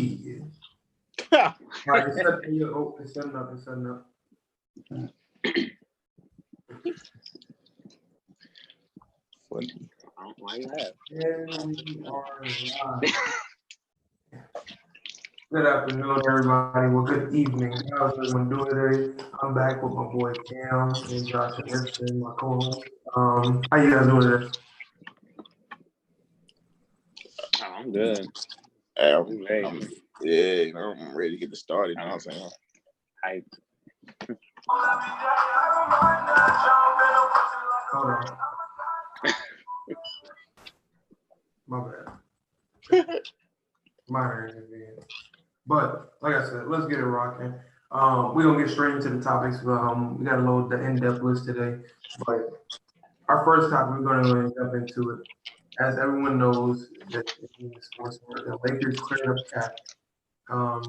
Shit. All right, it's setting up. It's setting up. Funny. Why you have? And we are live. Good afternoon, everybody. Well, good evening. How's everyone doing today? I'm back with my boy Cam and Josh Anderson, my co-host. How you guys doing today? Oh, I'm good. I'm ready. I'm ready to get this started. You know what I'm saying? Hype. Hold on. My bad. My turn again. But like I said, let's get it rocking. We're gonna get straight into the topics. We gotta load the in-depth list today. But our first topic, we're gonna jump into it. As everyone knows, that in the sports world, the Lakers cleared up cap.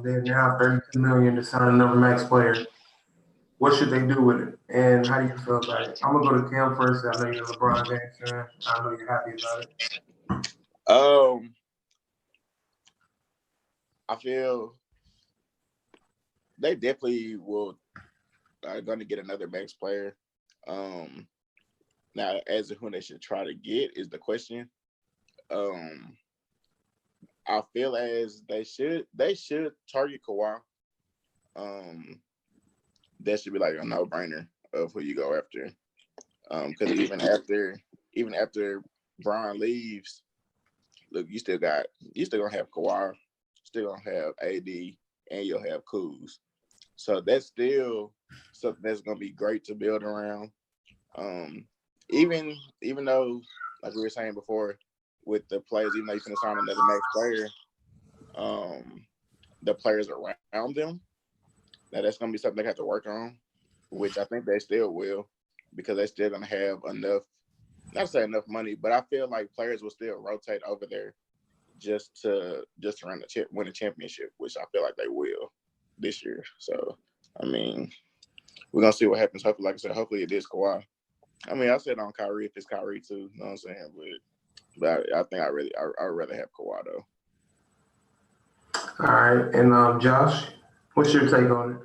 They now have 32 million to sign another max player. What should they do with it? And how do you feel about it? I'm gonna go to Cam first. I know you're a LeBron James fan. I know you're happy about it. I feel they definitely are going to get another max player. Now, as to who they should try to get is the question. I feel as they should target Kawhi. That should be like a no-brainer of who you go after. Because even after Bron leaves, look, you still gonna have Kawhi, still gonna have AD, and you'll have Kuz. So that's still something that's gonna be great to build around. Even though, like we were saying before, with the players, even though you're gonna sign another max player, the players around them, that's gonna be something they have to work on, which I think they still will, because they're still gonna have enough. Not to say enough money, but I feel like players will still rotate over there just to win a championship, which I feel like they will this year. So, I mean, we're gonna see what happens. Hopefully, like I said, hopefully it is Kawhi. I mean, I said on Kyrie if it's Kyrie too. You know what I'm saying? But I think I'd rather have Kawhi though. All right, and Josh, what's your take on it?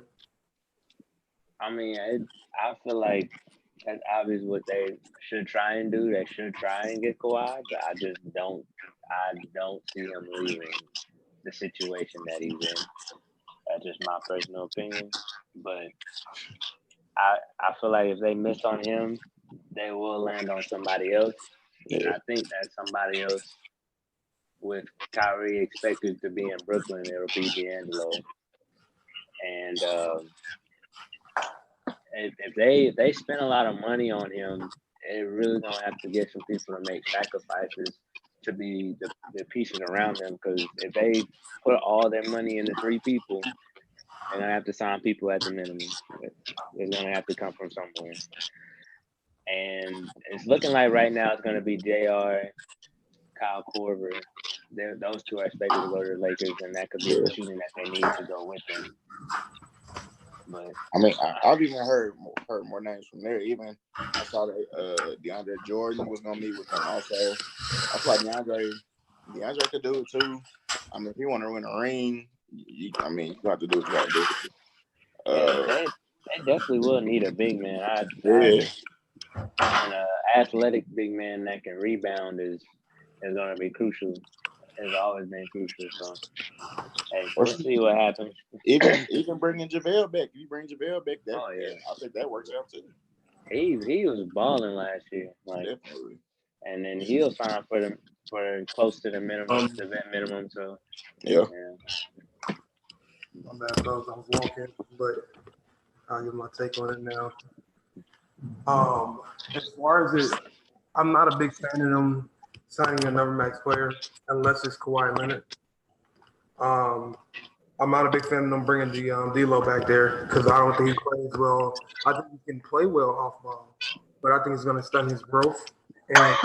I mean, I feel like that's obvious what they should try and do. They should try and get Kawhi, but I don't see him leaving the situation that he's in. That's just my personal opinion. But I feel like if they miss on him, they will land on somebody else. Yeah. And I think that somebody else, with Kyrie expected to be in Brooklyn, it'll be D'Angelo. And if they spend a lot of money on him, they're really gonna have to get some people to make sacrifices to be the pieces around them. Because if they put all their money into 3 people, they're gonna have to sign people at the minimum. It's gonna have to come from somewhere. And it's looking like right now it's gonna be JR, Kyle Korver. Those 2 are expected to go to the Lakers, and that could be the shooting that they need to go with them. But I mean, I've even heard more names from there. Even I saw that DeAndre Jordan was gonna meet with them also. I feel like DeAndre could do it too. I mean, if you want to win a ring, you have to do what you got to do. They definitely will need a big man. An athletic big man that can rebound is going to be crucial. Has always been crucial. So, hey, we'll see what happens. Even bringing JaVale back. If you bring JaVale back, I think that works out too. He was balling last year, definitely. And then he'll sign for close to the minimum, the vet minimum. So yeah. My bad, fellas. I was walking, but I'll give my take on it now. As far as it, I'm not a big fan of them signing another max player unless it's Kawhi Leonard. I'm not a big fan of them bringing D'Lo back there because I don't think he plays well. I think he can play well off ball, but I think it's going to stunt his growth. And I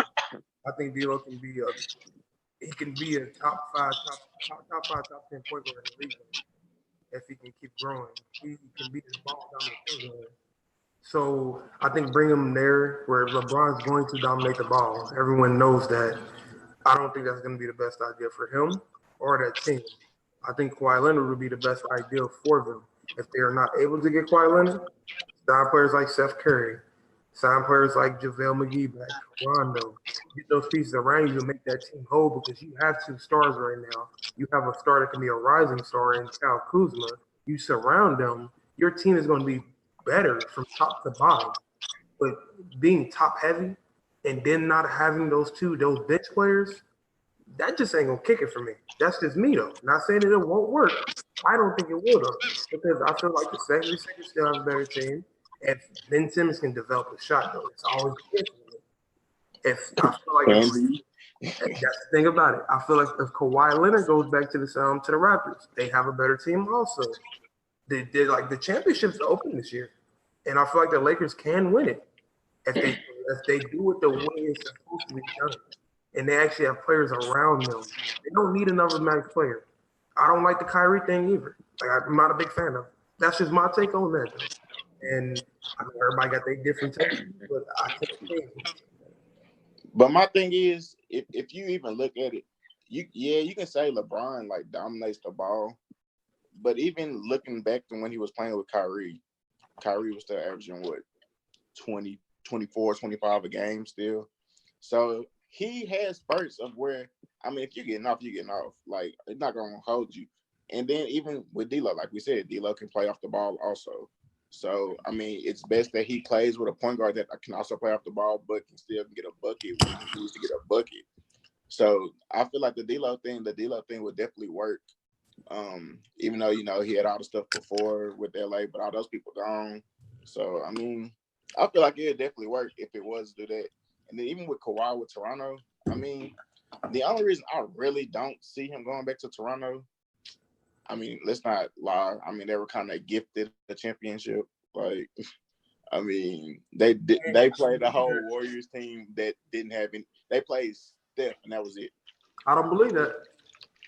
think D'Lo can be a top 5, top 10 point guard in the league if he can keep growing. He can be his ball dominant. So I think bring him there where LeBron's going to dominate the ball. Everyone knows that. I don't think that's going to be the best idea for him or that team. I think Kawhi Leonard would be the best ideal for them. If they are not able to get Kawhi Leonard, sign players like Seth Curry, sign players like JaVale McGee back, Rondo. Get those pieces around you to make that team whole because you have two stars right now. You have a star that can be a rising star in Kyle Kuzma. You surround them, your team is going to be better from top to bottom. But being top heavy and then not having those bench players, that just ain't gonna kick it for me. That's just me though. Not saying that it won't work. I don't think it will though, because I feel like the 76ers still have a better team. If Ben Simmons can develop a shot though, it's always good. If I feel like that's the thing about it. I feel like if Kawhi Leonard goes back to the Raptors, they have a better team also. They did like the championship's open this year, and I feel like the Lakers can win it if they do it the way it's supposed to be done, and they actually have players around them. They don't need another max player. I don't like the Kyrie thing either. Like I'm not a big fan of. That's just my take on that. Though. And I know everybody got their different takes, but I can't change it. But my thing is, if you even look at it, you can say LeBron like dominates the ball, but even looking back to when he was playing with Kyrie was still averaging what 20, 24, 25 a game still. So he has spurts of where, I mean, if you're getting off, you're getting off. Like, it's not going to hold you. And then even with D'Lo, like we said, D'Lo can play off the ball also. So, I mean, it's best that he plays with a point guard that can also play off the ball, but can still get a bucket when he needs to get a bucket. So, I feel like the D'Lo thing would definitely work. Even though, he had all the stuff before with LA, but all those people gone. So, I mean, I feel like it would definitely work if it was to do that. And then even with Kawhi with Toronto, I mean, the only reason I really don't see him going back to Toronto, I mean, let's not lie. I mean, they were kind of gifted the championship. Like, I mean, they played the whole Warriors team that didn't have any. They played Steph, and that was it. I don't believe that.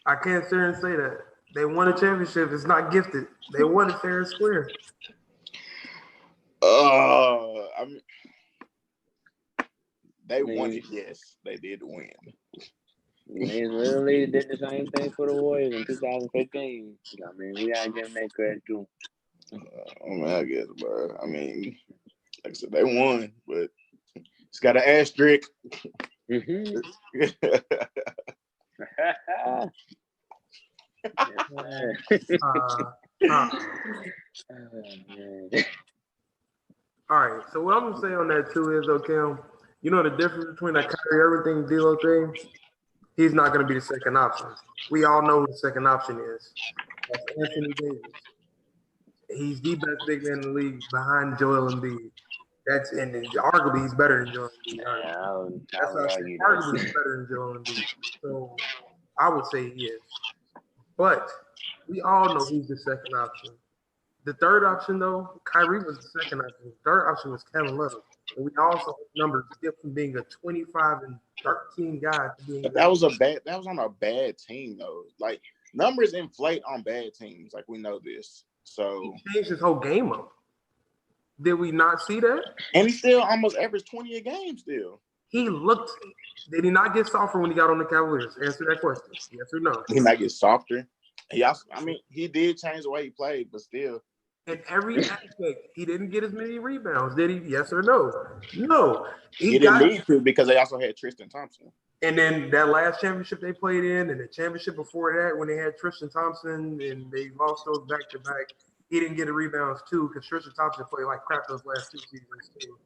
I can't sit here and say that. They won a championship. It's not gifted. They won it fair and square. I mean, they won it. Yes, they did win. They literally did the same thing for the Warriors in 2015. I mean, we gotta give them that credit too. I mean, I guess, bro. I mean, like I said, they won, but it's got an asterisk. Mm-hmm. All right. So what I'm gonna say on that too is, okay, you know the difference between that Kyrie Irving D'Lo thing. He's not gonna be the second option. We all know who the second option is. That's Anthony Davis. He's the best big man in the league behind Joel Embiid. And arguably he's better than Joel Embiid. Arguably he's better than Joel Embiid. So I would say he is. But we all know who's the second option. The third option, though, Kyrie was the second option. The third option was Kevin Love. And we also have numbers skip from being a 25 and 13 guy to being that was on a bad team though. Like numbers inflate on bad teams. Like we know this. So he changed his whole game up. Did we not see that? And he still almost averaged 20 a game still. Did he not get softer when he got on the Cavaliers? Answer that question. Yes or no? He might get softer. He did change the way he played, but still. In every aspect, he didn't get as many rebounds. Did he? Yes or no? No. He didn't need to because they also had Tristan Thompson. And then that last championship they played in, and the championship before that, when they had Tristan Thompson and they lost those back to back, he didn't get the rebounds too because Tristan Thompson played like crap those last two seasons too.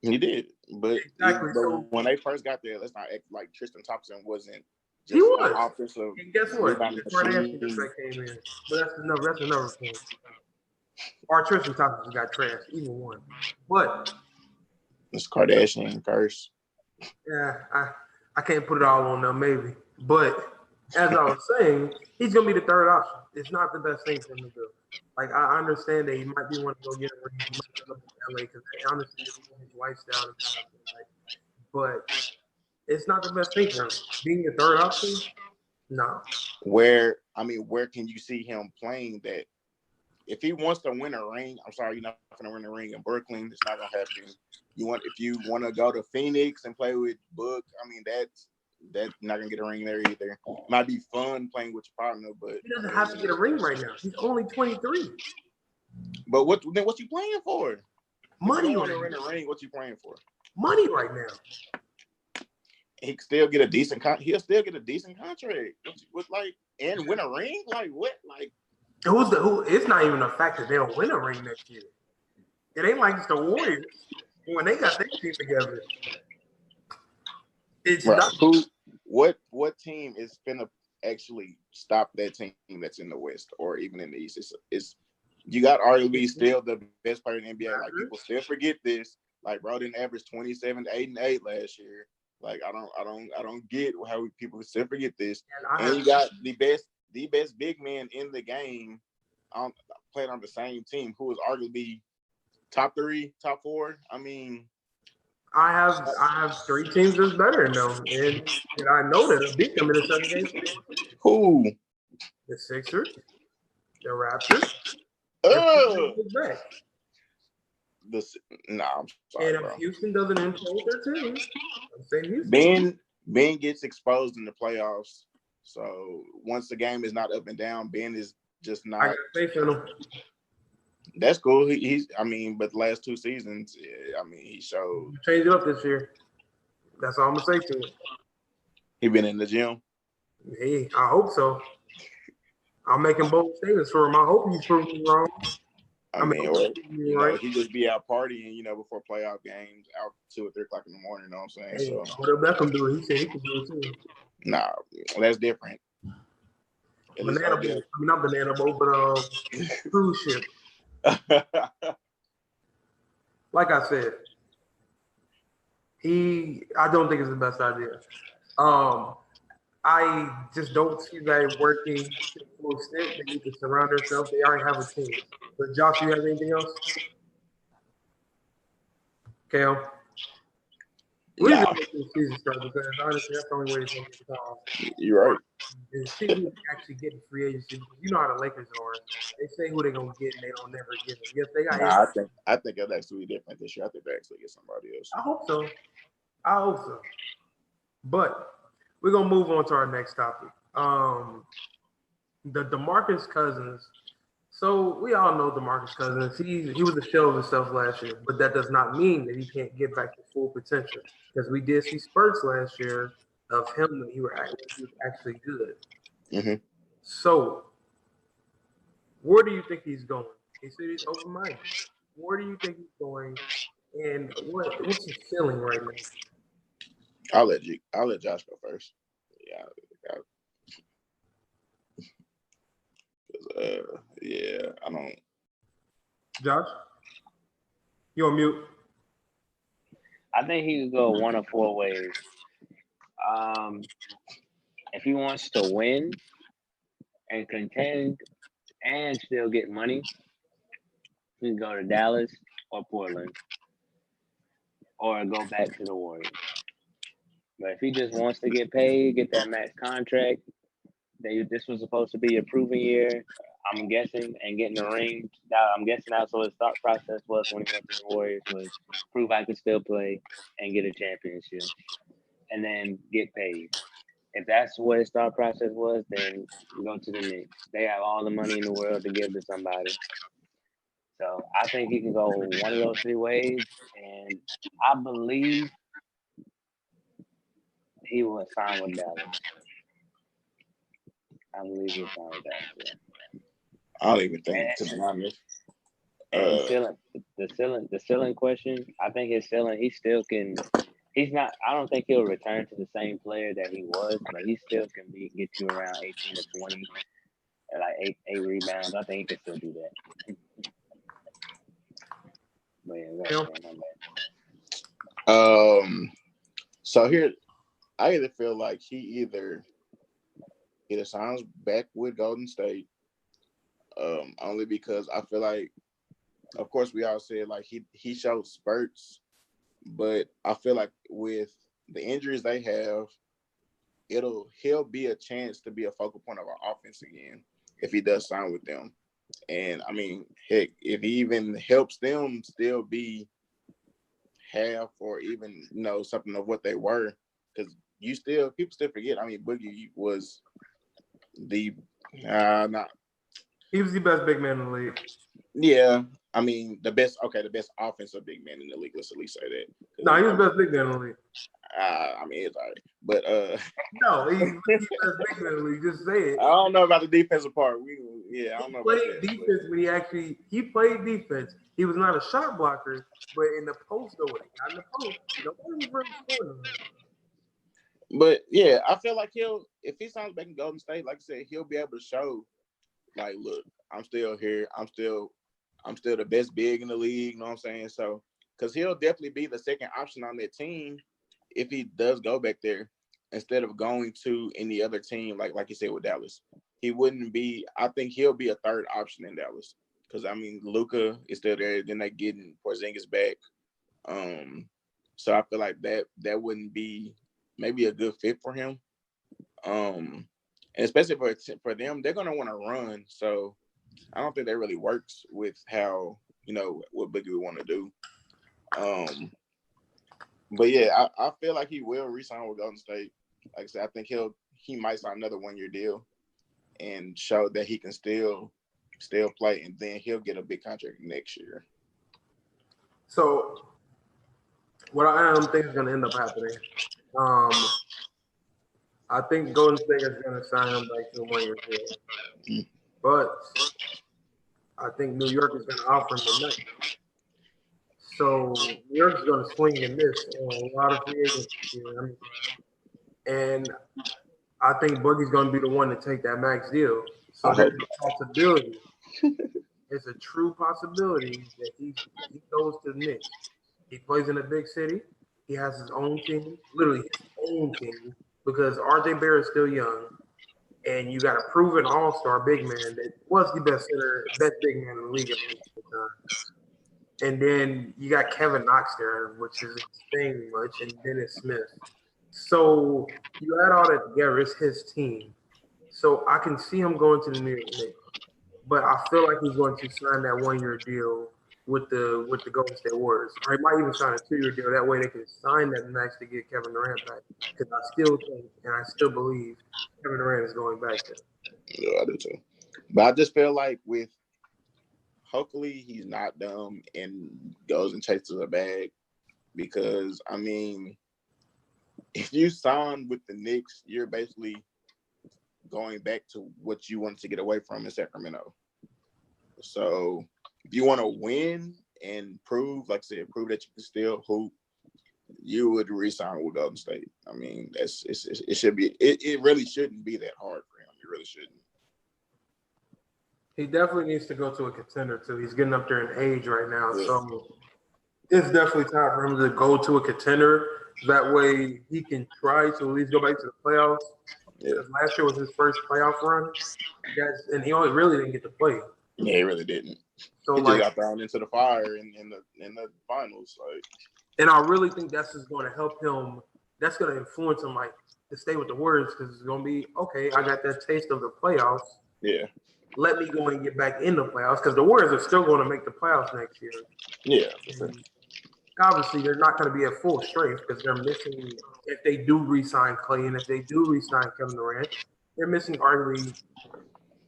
He did, but exactly. So when they first got there, let's not act like Tristan Thompson wasn't. He was. Offensive. And guess what? That's that came in. But that's another thing. Our Tristan Thompson got trashed, even one. But it's Kardashian curse. Yeah, I can't put it all on them, maybe. But as I was saying, he's gonna be the third option. It's not the best thing for him to do. Like I understand that he might be wanting to go get a ring, he might go to LA because honestly, his lifestyle and stuff. But it's not the best thing for him. Being the third option, no. Where can you see him playing that? If he wants to win a ring, I'm sorry, you're not going to win a ring in Brooklyn. It's not going to happen. If you want to go to Phoenix and play with Book, I mean, That's not gonna get a ring there either. Might be fun playing with your partner, but He doesn't have to get a ring right now. He's only 23. But what you playing for? Money If you right don't want to now. win a ring, what you playing for? Money right now. He can still get a decent he'll still get a decent contract. What's like and win a ring? Like what? Like Who? It's not even a fact that they don't win a ring next year. It ain't like it's the Warriors when they got their team together. It's right. not. What team is finna actually stop that team that's in the West or even in the East? It's you got arguably still the best player in the NBA. Like people still forget this. Like bro didn't average 27, 8, and 8 last year. Like I don't get how people still forget this. And you got the best big man in the game playing on the same team who is arguably top 3, top 4. I mean, I have 3 teams that's better than them, and I know that I beat them in a 7-game series. who? The Sixers, the Raptors. I'm sorry, And bro. if Houston doesn't implode their team, I'm saying Houston. Ben gets exposed in the playoffs. So once the game is not up and down, Ben is just not. I got faith in him. That's cool. But the last 2 seasons, he showed. Change it up this year. That's all I'm gonna say to him. He been in the gym. Hey, I hope so. I'm making bold statements for him. I hope he's proving me wrong. He just be out partying, before playoff games, out 2 or 3 o'clock in the morning. You know what I'm saying? Hey, what did Beckham do? He said he could do it too. Nah, that's different. Banana boat. Not banana boat, but cruise ship. Like I said, I don't think it's the best idea. I just don't see that working to the full extent. They need to surround themselves. They already have a team. But Josh, you have anything else? Kale? We just make the season start because honestly, that's the only way it's going to get solved. You're right. And see who actually getting free agency. You know how the Lakers are. They say who they're going to get and they don't never get it. Yes, they got I think it's actually different this year. I think they actually get somebody else. I hope so. But we're going to move on to our next topic. The DeMarcus Cousins. So we all know DeMarcus Cousins. He was a shell of himself last year, but that does not mean that he can't get back to full potential. Because we did see spurts last year of him when he was actually good. Mm-hmm. So where do you think he's going? He said he's open minded. Where do you think he's going? And what's his feeling right now? I'll let Josh go first. I don't. Josh, you on mute? I think he could go one of 4 ways. If he wants to win and contend and still get money, he can go to Dallas or Portland or go back to the Warriors. But if he just wants to get paid, get that max contract, this was supposed to be a proven year, I'm guessing, and getting the ring. I'm guessing that's what his thought process was when he went to the Warriors, was prove I could still play and get a championship and then get paid. If that's what his thought process was, then go to the Knicks. They have all the money in the world to give to somebody. So I think he can go one of those 3 ways, and I believe he will sign with Dallas. I believe he'll sign with Dallas. Yeah. I don't even think, to be honest. The ceiling question, I think his ceiling, he still can. He's not. I don't think he'll return to the same player that he was, but he still can get you around 18 to 20, and like eight rebounds. I think he can still do that. But yeah, So here, I either feel like he either signs back with Golden State, only because I feel like, of course, we all said like he showed spurts. But I feel like with the injuries they have, he'll be a chance to be a focal point of our offense again if he does sign with them. And I mean, heck, if he even helps them still be half or even something of what they were, because people still forget. I mean, Boogie was the not He was the best big man in the league. yeah. I mean, the best offensive big man in the league. Let's at least say that. No, he was the best big man in the league. I mean, it's all right, but No, he's the best big man in the league. Just say it. I don't know about the defensive part. I don't know about Played that. defense when he played defense. He was not a shot blocker, but in the post though, when he got in the post, nobody was really scoring. But yeah, I feel like if he signs back in Golden State, like I said, he'll be able to show, like, look, I'm still here. I'm still the best big in the league. You know what I'm saying? So, because he'll definitely be the second option on that team if he does go back there instead of going to any other team, like you said with Dallas. He wouldn't be. I think he'll be a third option in Dallas because I mean Luka is still there. Then they getting Porzingis back. So I feel like that wouldn't be maybe a good fit for him. And especially for them, they're gonna want to run. So I don't think that really works with how what Boogie would want to do. But yeah, I feel like he will re-sign with Golden State. Like I said, I think he might sign another 1-year deal and show that he can still play, and then he'll get a big contract next year. So what I think is going to end up happening, I think Golden State is going to sign him back to a 1-year deal, but I think New York is going to offer him the money. So New York is going to swing and miss on a lot of free agents this year. And I think Boogie's going to be the one to take that max deal. So there's a possibility. It's a true possibility that he goes to the Knicks. He plays in a big city. He has his own team, literally his own team, because RJ Barrett's still young. And you got a proven all-star big man that was the best big man in the league at the time. And then you got Kevin Knox there, which is insane much, and Dennis Smith. So you add all that together, it's his team. So I can see him going to the New York Knicks. But I feel like he's going to sign that 1-year deal with the Golden State Warriors. Or he might even sign a 2-year deal. That way they can sign that max to get Kevin Durant back. Because I still think and I still believe Kevin Durant is going back there. Yeah, I do too. But I just feel like hopefully he's not dumb and goes and chases a bag, because I mean, if you sign with the Knicks, you're basically going back to what you wanted to get away from in Sacramento. So if you want to win and prove that you can still hoop, you would re-sign with Golden State. I mean, it really shouldn't be that hard for him. It really shouldn't. He definitely needs to go to a contender too. He's getting up there in age right now, so it's definitely time for him to go to a contender. That way, he can try to at least go back to the playoffs. Yeah. Because last year was his first playoff run, and he only really didn't get to play. Yeah, he really didn't. So he just got thrown into the fire in the finals. And I really think that's just going to help him. That's going to influence him, to stay with the Warriors, because it's going to be okay. I got that taste of the playoffs. Yeah. Let me go and get back in the playoffs, because the Warriors are still going to make the playoffs next year. Yeah. Obviously, they're not going to be at full strength because they're missing. If they do re-sign Clay and if they do re-sign Kevin Durant, they're missing arguably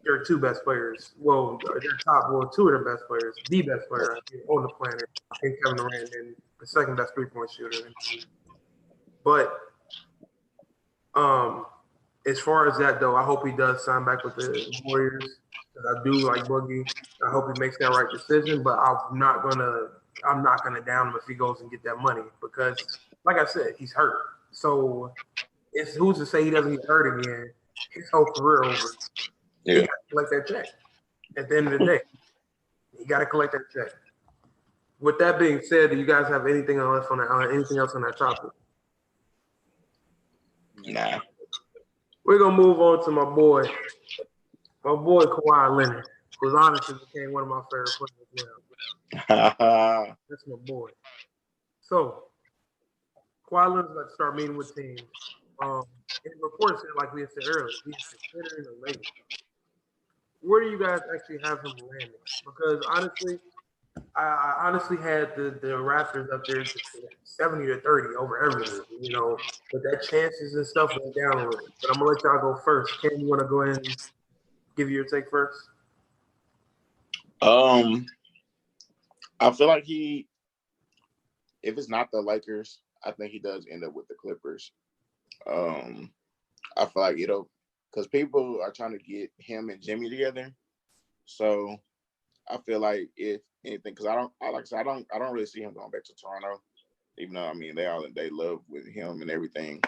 their two best players. Well, their two of their best players, the best player on the planet, and Kevin Durant, and the second best 3-point shooter. But as far as that though, I hope he does sign back with the Warriors, because I do like Boogie. I hope he makes that right decision, but I'm not gonna down him if he goes and get that money, because, like I said, he's hurt. So it's who's to say he doesn't get hurt again? His whole career over. Yeah. He got to collect that check. At the end of the day, you got to collect that check. With that being said, do you guys have anything else on that topic? Nah. We're gonna move on to my boy Kawhi Leonard, who's honestly became one of my favorite players now. That's my boy. So, Kawhi Leonard's about to start meeting with teams. And reports said, like we had said earlier, he's considering the Lakers. Where do you guys actually have him landing? Because honestly, I honestly had the Raptors up there 70-30 over everything, but that chances and stuff went down a little. But I'm gonna let y'all go first. Ken, you want to go ahead and give your take first? I feel like if it's not the Lakers, I think he does end up with the Clippers. I feel like because people are trying to get him and Jimmy together. So I feel like if anything, because I don't really see him going back to Toronto, even though they love with him and everything.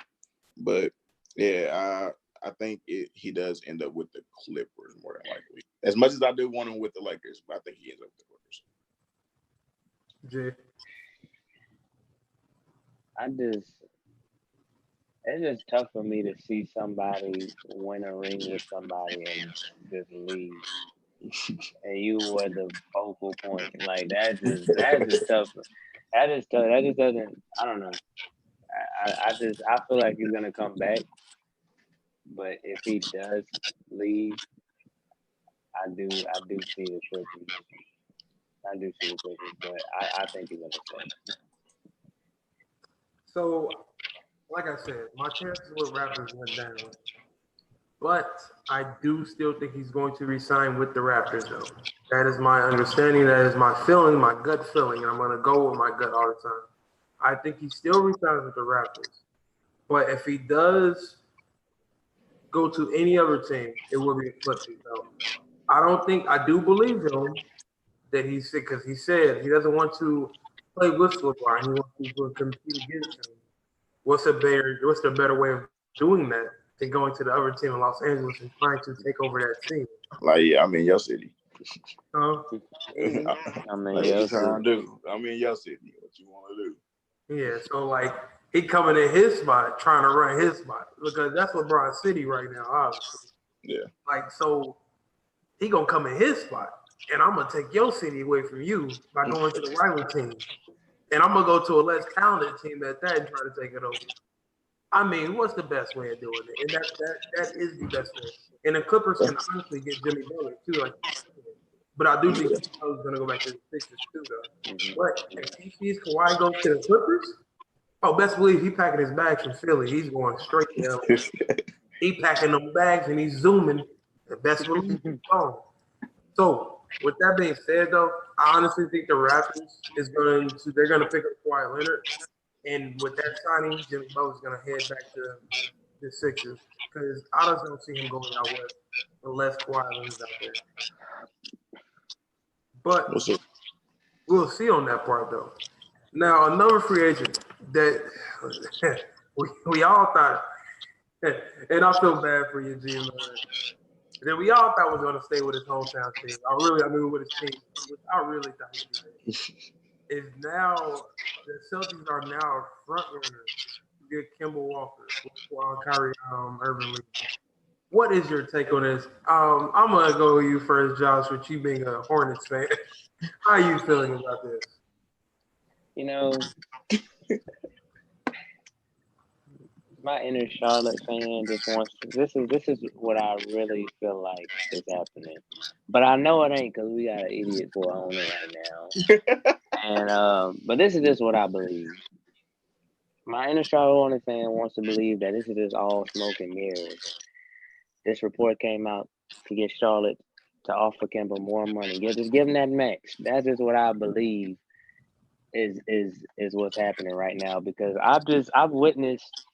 But yeah, I think he does end up with the Clippers more than likely. As much as I do want him with the Lakers, but I think he ends up with the Clippers. Jay. It's just tough for me to see somebody win a ring with somebody and just leave. And you were the focal point. Like that's just tough. That is tough. That just doesn't. I don't know. I feel like he's gonna come back, but if he does leave, I do see the Clippers. I do see the Clippers, but I think he's gonna stay. So, like I said, my chances with Raptors went down. But I do still think he's going to resign with the Raptors, though. That is my understanding. That is my feeling, my gut feeling. I'm going to go with my gut all the time. I think he still resigns with the Raptors. But if he does go to any other team, it will be the Clippers, though. I do believe him that he's sick because he said he doesn't want to play with LeBron. He wants to compete against him. What's the better way of doing that than going to the other team in Los Angeles and trying to take over that team? Like, yeah, I'm in your city. Huh? I'm in Like, your what you trying to city. do? I'm in your city. What you want to do? Yeah, so like he coming in his spot, trying to run his spot because that's LeBron's city right now, obviously. Yeah. Like so, he gonna come in his spot, and I'm gonna take your city away from you by going to the rival team, and I'm gonna go to a less talented team at that and try to take it over. I mean, what's the best way of doing it? And that is the best way. And the Clippers can honestly get Jimmy Butler too, like. But I do think Jimmy Butler's gonna go back to the Sixers too, though. But if he sees Kawhi go to the Clippers, best believe he packing his bags from Philly. He's going straight to LA. He packing them bags and he's zooming. The best believe he's gone. So with that being said, though, I honestly think the Raptors they're gonna pick up Kawhi Leonard. And with that signing, Jimmy Butler's going to head back to the Sixers because I just don't see him going out west unless Kawhi Leonard's out there. But we'll see on that part, though. Now, another free agent that we all thought, and I feel bad for you, G, man, that we all thought was going to stay with his hometown team. With his team, which I really thought he did. Is now the Celtics are now a front runner to get Kemba Walker while Kyrie Irving leaves. What is your take on this? I'm gonna go with you first, Josh, with you being a Hornets fan. How are you feeling about this? My inner Charlotte fan just wants to. This is what I really feel like is happening, but I know it ain't because we got an idiot for owner right now. And but this is just what I believe. My inner Charlotte Hornets fan wants to believe that this is just all smoke and mirrors. This report came out to get Charlotte to offer Kemba more money. Just give him that max. That's just what I believe is what's happening right now because I've witnessed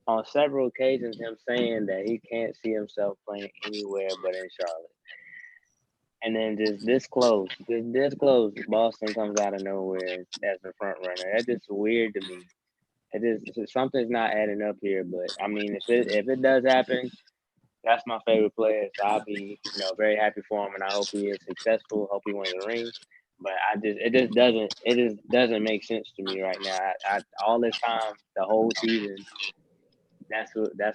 on several occasions him saying that he can't see himself playing anywhere but in Charlotte. And then just this close, Boston comes out of nowhere as the front runner. That's just weird to me. Something's not adding up here. But I mean, if it does happen, that's my favorite player. So I'll be very happy for him, and I hope he is successful. Hope he wins the ring. But it just doesn't make sense to me right now. I all this time, the whole season, that's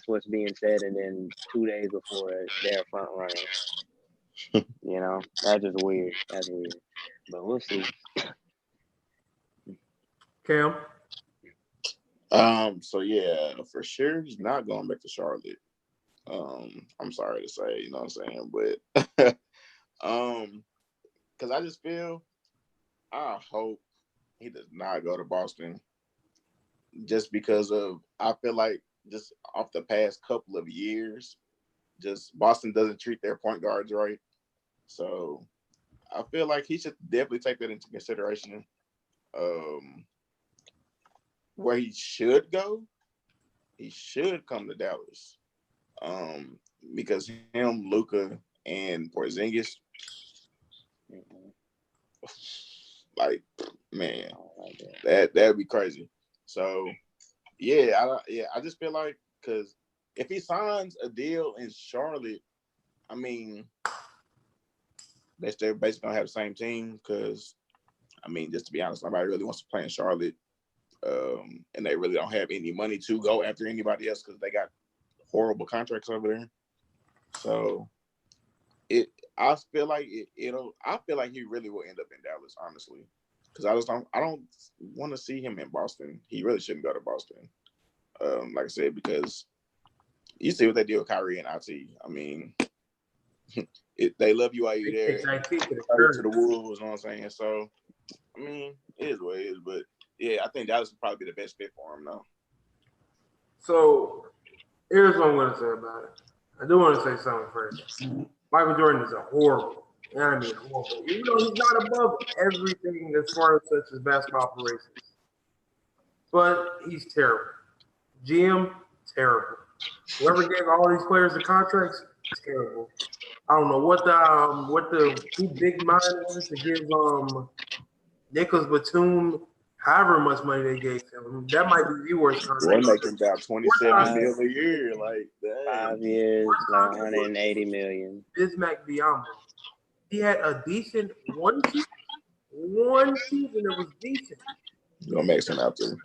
what's being said, and then 2 days before they're front running. That's just weird. That's weird. But we'll see. Cam? So yeah, for sure he's not going back to Charlotte. I'm sorry to say, you know what I'm saying, but because I I hope he does not go to Boston just because of, I feel like just off the past couple of years, just Boston doesn't treat their point guards right. So I feel like he should definitely take that into consideration. Where he should go, he should come to Dallas. Because him, Luka, and Porzingis, like, man, that'd be crazy. So I just feel like, because if he signs a deal in Charlotte, I mean, they're basically gonna have the same team. Because I mean, just to be honest, nobody really wants to play in Charlotte, and they really don't have any money to go after anybody else because they got horrible contracts over there. So I feel like I feel like he really will end up in Dallas, honestly, because I don't want to see him in Boston. He really shouldn't go to Boston. Like I said, because you see what they did with Kyrie and IT. I mean, they love you while you're there. To the Wolves, you know what I'm saying? So, I mean, it is what it is. But yeah, I think Dallas would probably be the best fit for him, though. So here's what I'm going to say about it. I do want to say something first. Michael Jordan is a horrible. You know what I mean? Horrible. Even though he's not above everything as far as such as basketball operations. But he's terrible. GM, terrible. Whoever gave all these players the contracts, terrible. I don't know what the two big mind was to give Nicholas Batum however much money they gave him. That might be the worst contract. We're making about $27 million a year, like that. 5 years, like $180 million. Bismack Biyombo. He had a decent one season that was decent. You're gonna make some out there.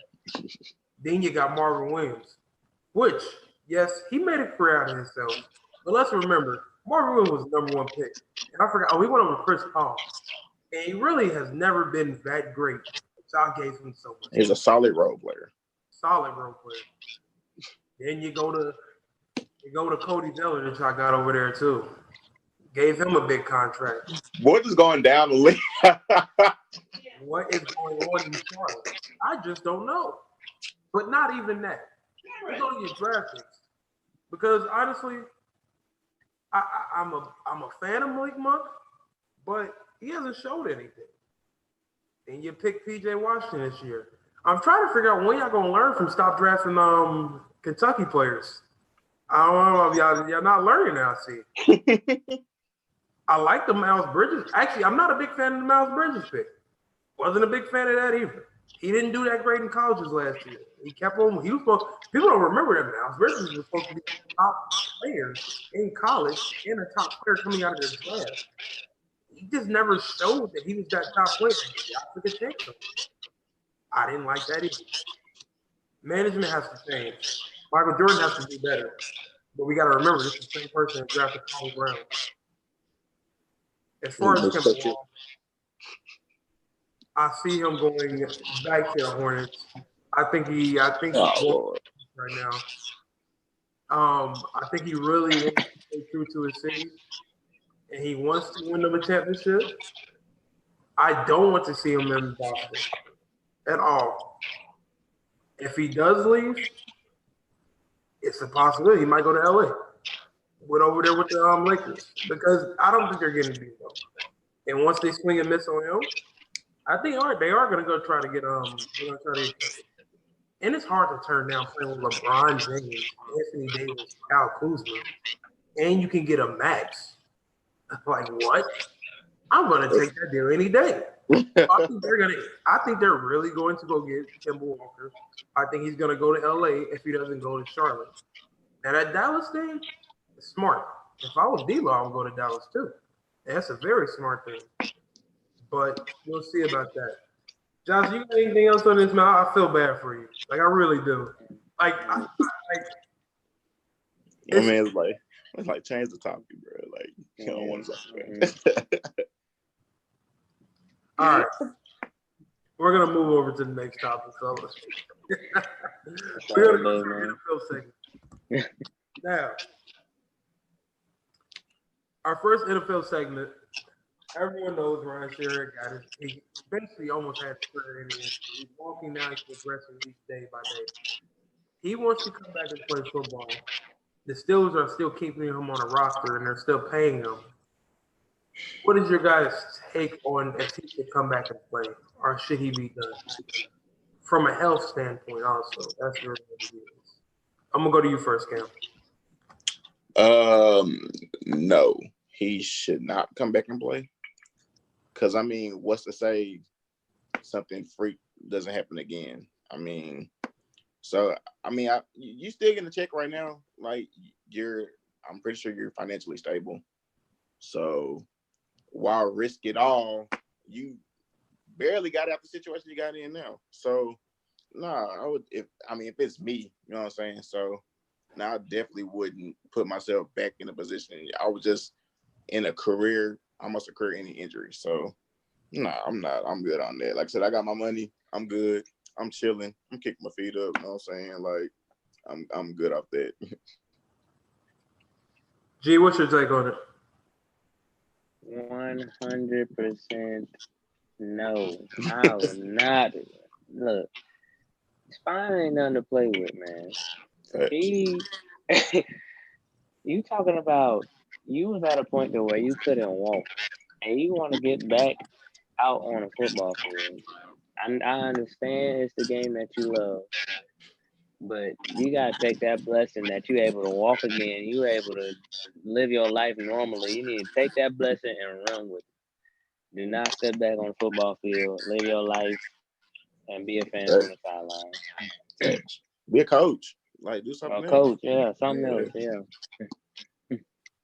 Then you got Marvin Williams, which, yes, he made a career out of himself. But let's remember, Marvin Williams was the #1 pick. And I forgot, he went over Chris Paul. And he really has never been that great. I gave him so much. He's a solid role player. Solid role player. Then you go to Cody Zeller that y'all got over there too. Gave him a big contract. What is going down the league? What is going on in Charlotte? I just don't know. But not even that. We're going to get draft picks. Because honestly, I'm a fan of Malik Monk, but he hasn't showed anything. And you pick PJ Washington this year. I'm trying to figure out when y'all gonna learn from stop drafting Kentucky players. I don't know if y'all not learning now. I see. I like the Miles Bridges. Actually, I'm not a big fan of the Miles Bridges pick. Wasn't a big fan of that either. He didn't do that great in colleges last year. He kept on. He was supposed. People don't remember that Miles Bridges was supposed to be the top player in college and a top player coming out of the draft. He just never showed that he was that top player. I took a chance on him. I didn't like that either. Management has to change. Michael Jordan has to do better. But we got to remember, this is the same person that drafted Paul Brown. As far as Kemba Walker, I see him going back to the Hornets. I think he's right now. I think he really wants to stay true to his city. And he wants to win them a championship. I don't want to see him in Boston at all. If he does leave, it's a possibility he might go to LA. Went over there with the Lakers because I don't think they're getting beat though. And once they swing and miss on him, I think they are going to go try to get and it's hard to turn down playing with LeBron James, Anthony Davis, Kyle Kuzma, and you can get a max. Like what? I'm gonna take that deal any day. I think they're really going to go get Kemba Walker. I think he's gonna go to LA if he doesn't go to Charlotte. And that Dallas thing, is smart. If I was D-Law, I would go to Dallas too. And that's a very smart thing. But we'll see about that. Josh, you got anything else on this, man? I feel bad for you. Like I really do. Like it's like change the topic, bro. Like you don't want to. All right, we're gonna move over to the next topic, fellas. We're gonna go to the NFL segment. Now, our first NFL segment Everyone knows Ryan Sherrick got it. He basically almost had career in it. He's walking now, he's progressing each day by day. He wants to come back and play football. The Steelers are still keeping him on a roster and they're still paying him. What is your guys' take on if he should come back and play, or should he be done? From a health standpoint, also, that's really what it is. I'm gonna go to you first, Cam. No, he should not come back and play. Because I mean, what's to say something freak doesn't happen again? I mean, so I mean, you still getting a check right now? Like I'm pretty sure you're financially stable. So why risk it all? You barely got out the situation you got in now. So I would if it's me, you know what I'm saying? So I definitely wouldn't put myself back in a position. I was just in a career, almost a career-ending injury. So I'm not. I'm good on that. Like I said, I got my money. I'm good. I'm chilling. I'm kicking my feet up. You know what I'm saying? Like I'm good off that. G, what's your take on it? 100% no. I would not. Look, spine ain't nothing to play with, man. He, you talking about you was at a point to where you couldn't walk, and you want to get back out on a football field. I understand it's the game that you love, but you gotta take that blessing that you're able to walk again. You're able to live your life normally. You need to take that blessing and run with it. Do not step back on the football field. Live your life and be a fan from the sideline. Be a coach. Like do something. A coach, yeah, something else, yeah.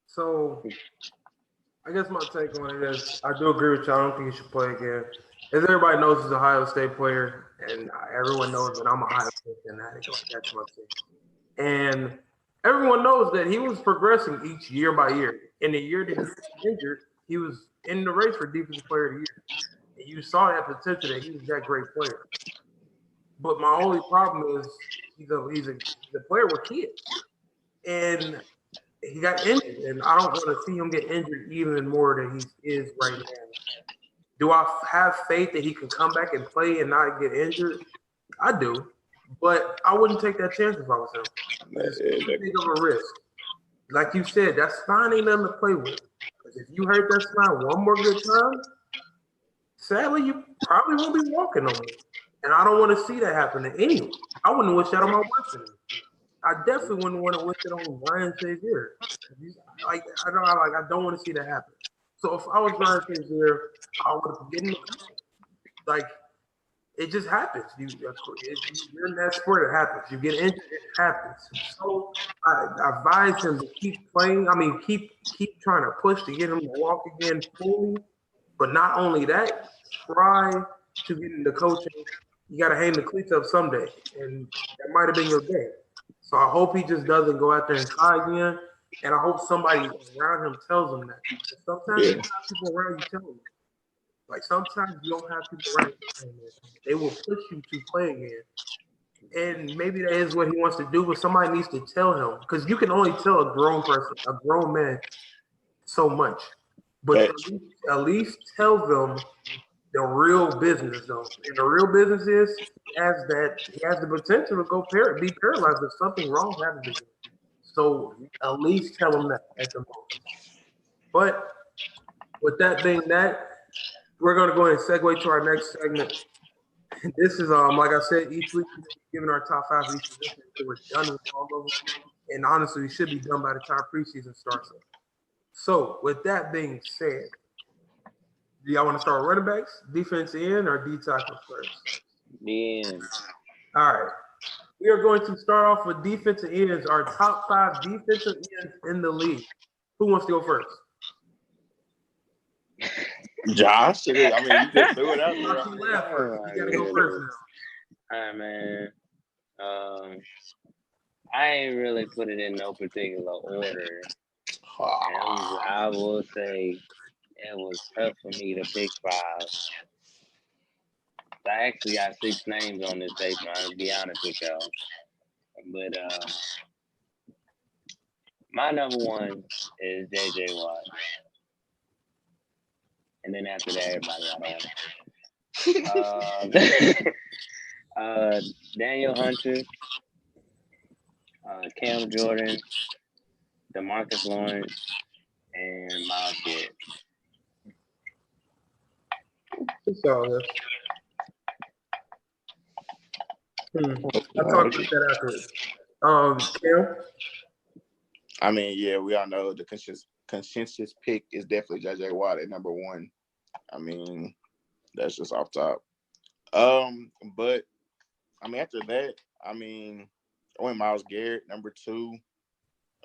So, I guess my take on it is I do agree with you. I don't think he should play again. As everybody knows, he's an Ohio State player, and everyone knows that I'm a Ohio State fanatic. That's my team. And everyone knows that he was progressing each year by year. In the year that he was injured, he was in the race for Defensive Player of the Year. And you saw that potential that he was that great player. But my only problem is he's a player with kids. And he got injured, and I don't want to see him get injured even more than he is right now. Do I have faith that he can come back and play and not get injured? I do, but I wouldn't take that chance if I was him. It's too big of a risk. Like you said, that spine ain't nothing to play with. Because if you hurt that spine one more good time, sadly, you probably won't be walking no more. And I don't want to see that happen to anyone. I wouldn't wish that on my worst enemy. I definitely wouldn't want to wish it on Ryan Shazier. I don't want to see that happen. So if I was Ryan Shazier, I would have given him like it just happens. You're in that sport, it happens. You get injured, it happens. So I advise him to keep playing. I mean, keep trying to push to get him to walk again fully. But not only that, try to get into coaching. You got to hang the cleats up someday, and that might have been your day. So I hope he just doesn't go out there and try again. And I hope somebody around him tells him that. Sometimes you don't have people around you telling you. Like sometimes you don't have people around you telling you. They will push you to play again. And maybe that is what he wants to do, but somebody needs to tell him. Because you can only tell a grown person, a grown man, so much. But at least tell them the real business, though. And the real business is he has the potential to be paralyzed if something wrong happens to him. So at least tell him that at the moment. But with that being that, we're going to go ahead and segue to our next segment. This is like I said, each week we're giving our top 5 each position. We're done with all of them, and honestly, we should be done by the time preseason starts. So with that being said, do y'all want to start running backs, defense end, or D tackles first? Yeah. All right. We are going to start off with defensive ends, our top 5 defensive ends in the league. Who wants to go first? Josh. I mean, you just threw it out there. You got to go first now. All right, man. I ain't really put it in no particular order. I will say it was tough for me to pick 5. I actually got 6 names on this paper, I'll be honest with y'all. But my number 1 is J.J. Watt. and then after that, everybody got on. Daniel Hunter, Cam Jordan, DeMarcus Lawrence, and Miles Garrett. It's all this. I'll talk about that afterwards. Cam? I mean, yeah, we all know the consensus pick is definitely JJ Watt at number 1. I mean, that's just off top. But I mean, after that, I mean, I went Miles Garrett number 2.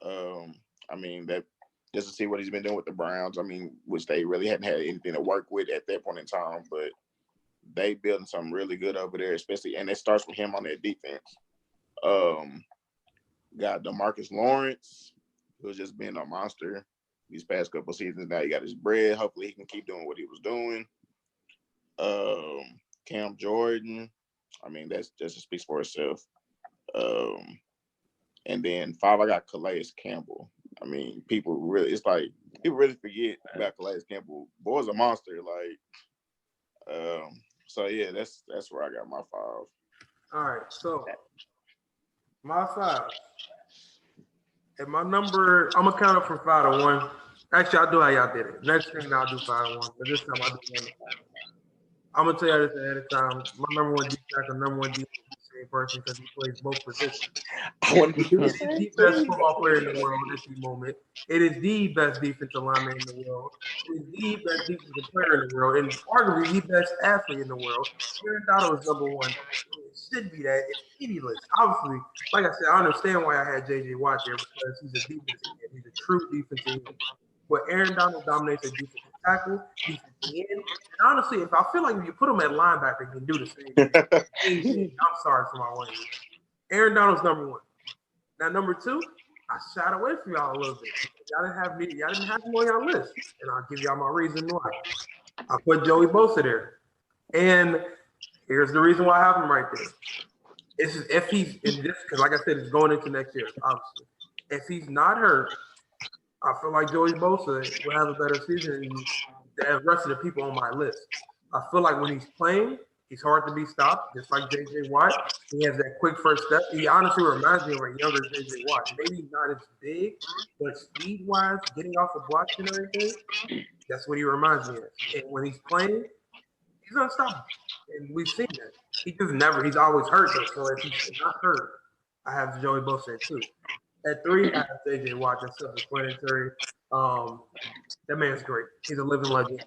I mean, that just to see what he's been doing with the Browns. I mean, which they really hadn't had anything to work with at that point in time, but they building something really good over there, especially, and it starts with him on their defense. Got DeMarcus Lawrence, who's just been a monster these past couple seasons. Now he got his bread. Hopefully he can keep doing what he was doing. Cam Jordan, I mean, that just speaks for itself. And then 5, I got Calais Campbell. I mean, people really forget about Calais Campbell. Boy's a monster. So yeah, that's where I got my 5. All right, so my 5. And my number, I'm gonna count up from 5 to 1. Actually, I'll do how y'all did it. Next thing I'll do 5 to 1, but this time I'll do 1 to 5. I'm gonna tell you this ahead of time. My number 1 D tackle, number 1 defense, the same person because he plays both positions. I want to do It is the best football player in the world at this moment. It is the best defensive lineman in the world. It is the best defensive player in the world, and arguably the best athlete in the world. Aaron Donald is number 1. It should be that. It's pitiless. Obviously, like I said, I understand why I had J.J. Watt there because he's a defensive end. He's a true defensive end. But Aaron Donald dominates the defensive tackle, defensive end. And honestly, if I feel like if you put him at linebacker, he can do the same thing. I'm sorry for my language. Aaron Donald's number 1. Now, number 2, I shied away from y'all a little bit. Y'all didn't have him on your list. And I'll give y'all my reason why. I put Joey Bosa there. And here's the reason why I have him right there. If he's in this, because like I said, it's going into next year, obviously. If he's not hurt, I feel like Joey Bosa will have a better season than the rest of the people on my list. I feel like when he's playing, he's hard to be stopped, just like J.J. Watt. He has that quick first step. He honestly reminds me of a younger J.J. Watt. Maybe not as big, but speed-wise, getting off the blocks and everything, that's what he reminds me of. And when he's playing, he's unstoppable. And we've seen that. He's always hurt, though. So if he's not hurt, I have Joey Bosa at 2. At 3, I have J.J. Watt. That's self-explanatory. That man's great. He's a living legend.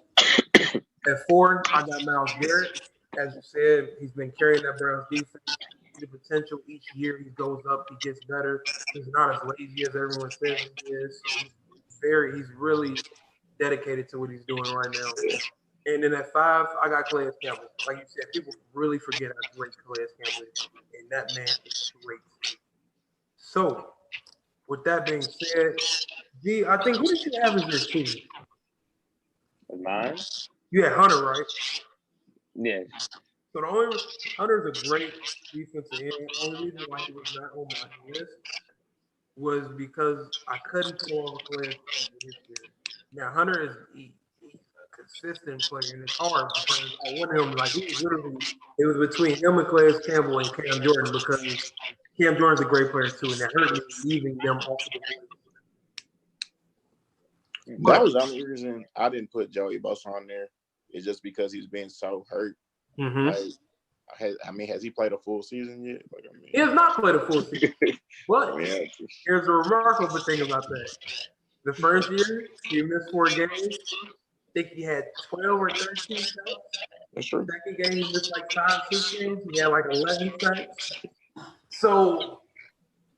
At 4, I got Miles Garrett. As you said, he's been carrying that Browns defense. The potential each year he goes up, he gets better. He's not as lazy as everyone says he is. He's really dedicated to what he's doing right now. And then at 5, I got Calais Campbell. Like you said, people really forget how great Calais Campbell is, and that man is great. So, with that being said, G, I think who did you have as your team? Mine? You had Hunter, right? Yes. So the only Hunter's a great defensive end. The only reason why he was not on my list was because I couldn't put all the players this year. Now Hunter is he's a consistent player, and it's hard because I wanted him it was between him and Calais Campbell and Cam Jordan because Cam Jordan's a great player too, and that hurt me leaving them off the board. That was the only reason I didn't put Joey Bosa on there. It's just because he's been so hurt. Mm-hmm. Has he played a full season yet? He has not played a full season. But here's a remarkable thing about that. The first year, he missed 4 games. I think he had 12 or 13 sacks. That's true. Second game, he missed like 5, 6 games. He had like 11 sacks. So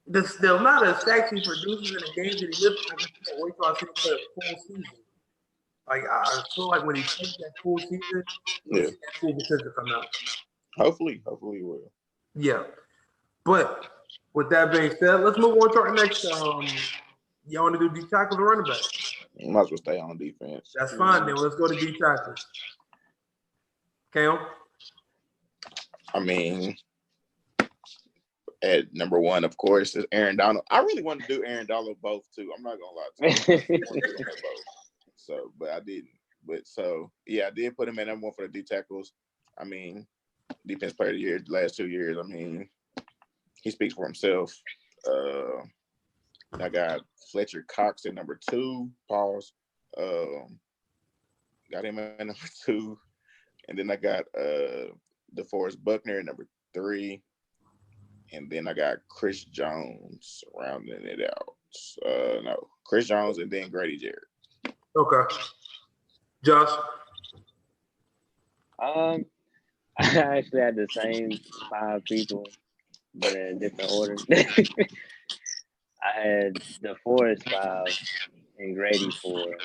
the amount of sacks he produces in the games that he missed, I just can't wait till I see him play a full season. Like I feel like when he plays that full season, that full potential come out. Hopefully he will. Yeah, but with that being said, let's move on to our next. Y'all want to do D tackle or running back? Might as well stay on defense. That's fine. Then let's go to D tackle. Cam? I mean, at number 1, of course, is Aaron Donald. I really wanted to do Aaron Donald both too. I'm not gonna lie to you. I wanted to do them both. So, but I didn't. But so yeah, I did put him at number one for the D tackles. I mean, defense player of the year the last 2 years. I mean, he speaks for himself. I got Fletcher Cox at number 2. Pause. Got him at number 2, and then I got DeForest Buckner at number 3, and then I got Chris Jones rounding it out. No, Chris Jones and then Grady Jarrett. Okay. Josh? I actually had the same 5 people, but in a different order. I had DeForest 5 and Grady 4.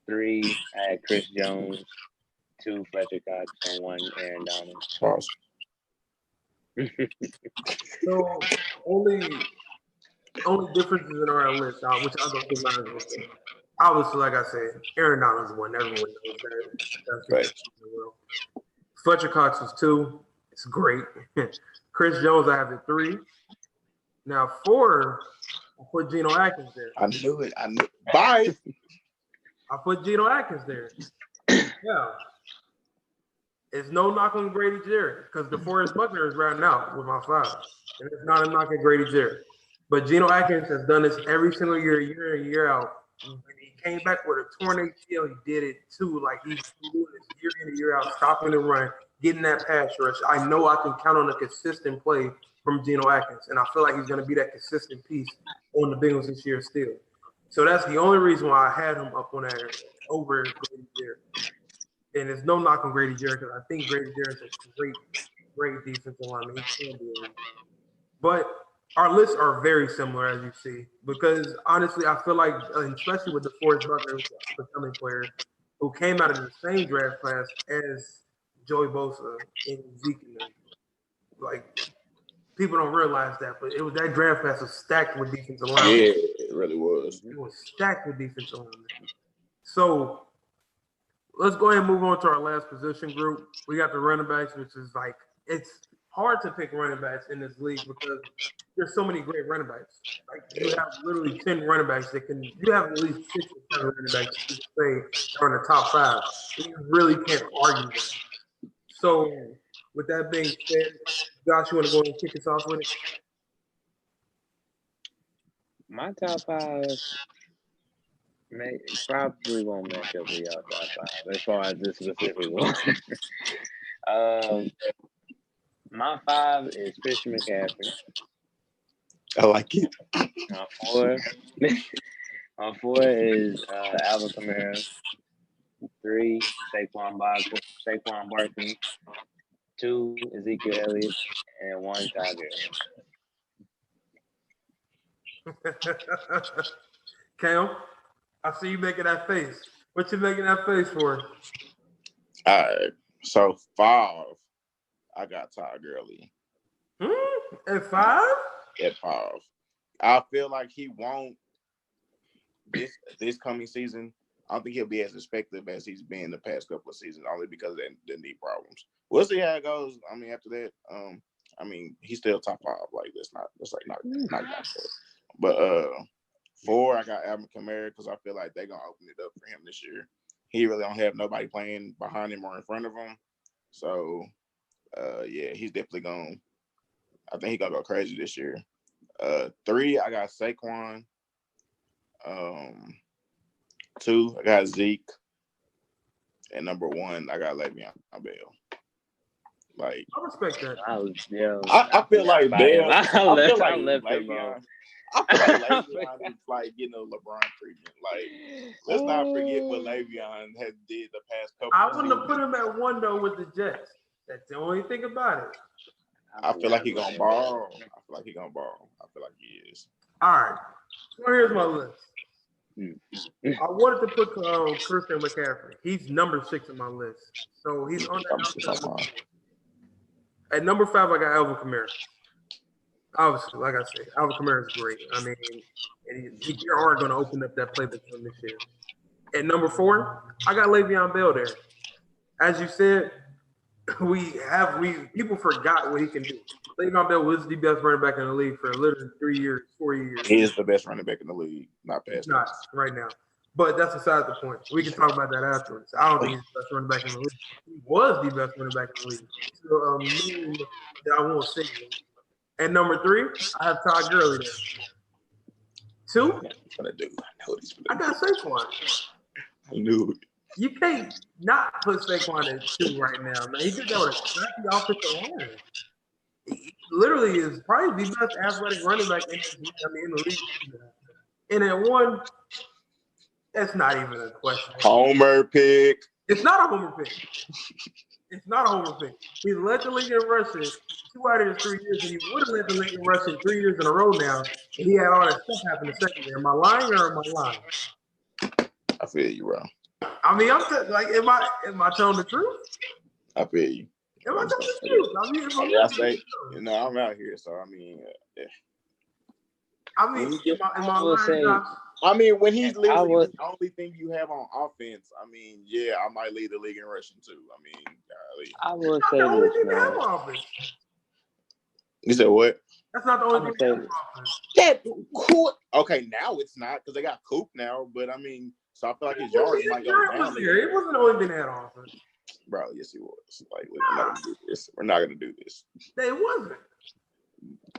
3, I had Chris Jones. 2, Fletcher Cox, and 1, Aaron Donald. Pause. So only differences in our list, which I don't think matters. Obviously, like I said, Aaron Donald's one. Everyone knows that. That's Right. in the world. Fletcher Cox was 2. It's great. Chris Jones, I have at 3. Now 4, I put Geno Atkins there. I knew it. I knew. Bye. I put Geno Atkins there. Yeah. It's no knock on Grady Jarrett because DeForest Buckner is rounding out with my 5. And it's not a knock on Grady Jarrett. But Geno Atkins has done this every single year in, year out. When he came back with a torn ACL, he did it too. Like he's doing this year in and year out, stopping the run, getting that pass rush. I know I can count on a consistent play from Geno Atkins. And I feel like he's going to be that consistent piece on the Bengals this year still. So that's the only reason why I had him up on that over Grady Jarrett. And there's no knock on Grady Jarrett because I think Grady Jarrett's a great defensive lineman. He can be it. But our lists are very similar, as you see, because honestly, I feel like, especially with DeForest Buckner, becoming player who came out of the same draft class as Joey Bosa and Zeke, like people don't realize that, but it was that draft class was stacked with defensive linemen. Yeah, it really was. It was stacked with defensive linemen. So let's go ahead and move on to our last position group. We got the running backs, which is like it's hard to pick running backs in this league because there's so many great running backs. Like you have literally 10 running backs that can. You have at least 6 or 7 running backs that you can say are in the top 5. And you really can't argue that. So with that being said, Josh, you want to go ahead and kick us off with it? My top 5 probably won't match up with y'all top 5 as far as this specific one. My 5 is Christian McCaffrey. I like it. My 4 is Alvin Kamara. 3, Saquon Barkley. 2, Ezekiel Elliott, and 1, Tiger. Cam, I see you making that face. What you making that face for? All right. So 5, I got Todd Gurley. At 5? At 5. I feel like he won't this coming season. I don't think he'll be as effective as he's been the past couple of seasons, only because of the knee problems. We'll see how it goes. I mean, after that, I mean, he's still top 5. Like that's not good. But 4, I got Alvin Kamara because I feel like they're gonna open it up for him this year. He really don't have nobody playing behind him or in front of him. So yeah, he's definitely going. I think he's gonna go crazy this year. 3, I got Saquon. 2, I got Zeke. And number 1, I got Le'Veon Bell. Like I respect that. I feel like Bell. I feel like Le'Veon. I feel like Le'Veon is like getting a LeBron treatment. Like, let's not forget what Le'Veon has did the past couple. I wouldn't have put him at 1 though with the Jets. That's the only thing about it. I feel like he's gonna ball. I feel like he is. All right. So here's my list. I wanted to put Christian McCaffrey. He's number 6 on my list. So he's on that list. At number 5, I got Alvin Kamara. Obviously, like I said, Alvin Kamara is great. I mean, you are going to open up that playbook for him this year. At number 4, I got Le'Veon Bell there. As you said, people forgot what he can do. Le'Veon Bell was the best running back in the league for literally 3 years, 4 years. He is the best running back in the league, not past. Not right now. But that's beside the point. We can talk about that afterwards. I don't think he's the best running back in the league. He was the best running back in the league. So name that I won't say. And number 3, I have Todd Gurley there. 2, He's gonna do. I know he's I gonna got do. Saquon. I knew it. You can't not put Saquon at 2 right now, man. He did that with a crappy offensive line. He literally is probably the best athletic running back in the league. And at 1, that's not even a question. Homer pick. It's not a homer pick. It's not a homer pick. He's led the league in rushing 2 out of his 3 years, and he would have led the league in rushing 3 years in a row now. And he had all that stuff happen the second year. Am I lying or am I lying? I feel you, bro. I mean, am I telling the truth? I feel you. Am I telling the truth? I mean, if I'm I say, I'm out here, so I mean, yeah. I mean, am I will lying, say- Josh? I mean, when he's literally would- the only thing you have on offense, I mean, yeah, I might lead the league in rushing too. I mean, golly. I will That's say the only this, thing they have man. on offense. You said what? That's not the only I'ma thing they have say on offense. That cool. Okay, now it's not because they got Coop now, but I mean, so I feel like his yards might go It down. was here. It wasn't the only thing they had on offense. Bro, yes, he was. Like, we're not gonna do this. We're not gonna do this. It wasn't.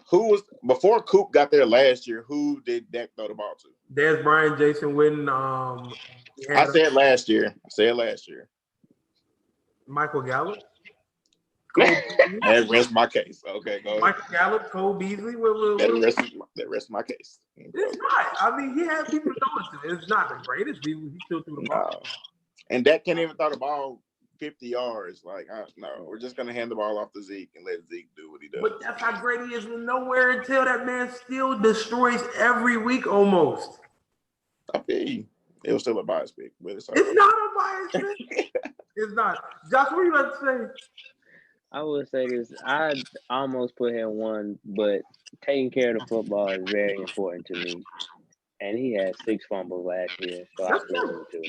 Who was before Coop got there last year? Who did Dak throw the ball to? Dez Bryant, Jason Witten. I said last year. Michael Gallup. Cole Beasley. That rests my case. Okay, go ahead. Michael Gallup, Cole Beasley. That rests my case. It's not. I mean, he had people throwing to. It's not the greatest people. He still threw the ball. No. And Dak can't even throw the ball 50 yards. Like, no, we're just gonna hand the ball off to Zeke and let Zeke do what he does. But that's how great he is from nowhere until that man still destroys every week almost. I feel you. It was still a bias pick, but it's It's not a bias pick. It's not. Josh, what are you about to say? I will say this. I almost put him 1, but taking care of the football is very important to me. And he had 6 fumbles last year, so I That's put true. him 2.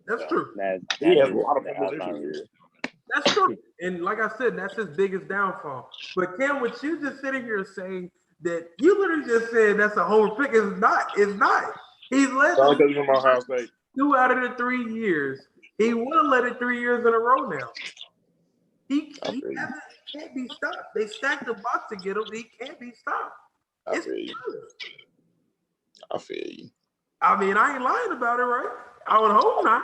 That's So true. He has a lot of fumbles this outlier. year. That's true. And like I said, that's his biggest downfall. But Cam, what you just sitting here saying that you literally just said that's a homer pick is not. It's not. He's led Only because he's from Ohio State. 2 out of the 3 years. He would have led it 3 years in a row now. He can't be stopped. They stacked the box to get him. He can't be stopped. I feel you. I mean, I ain't lying about it, right? I would hope not.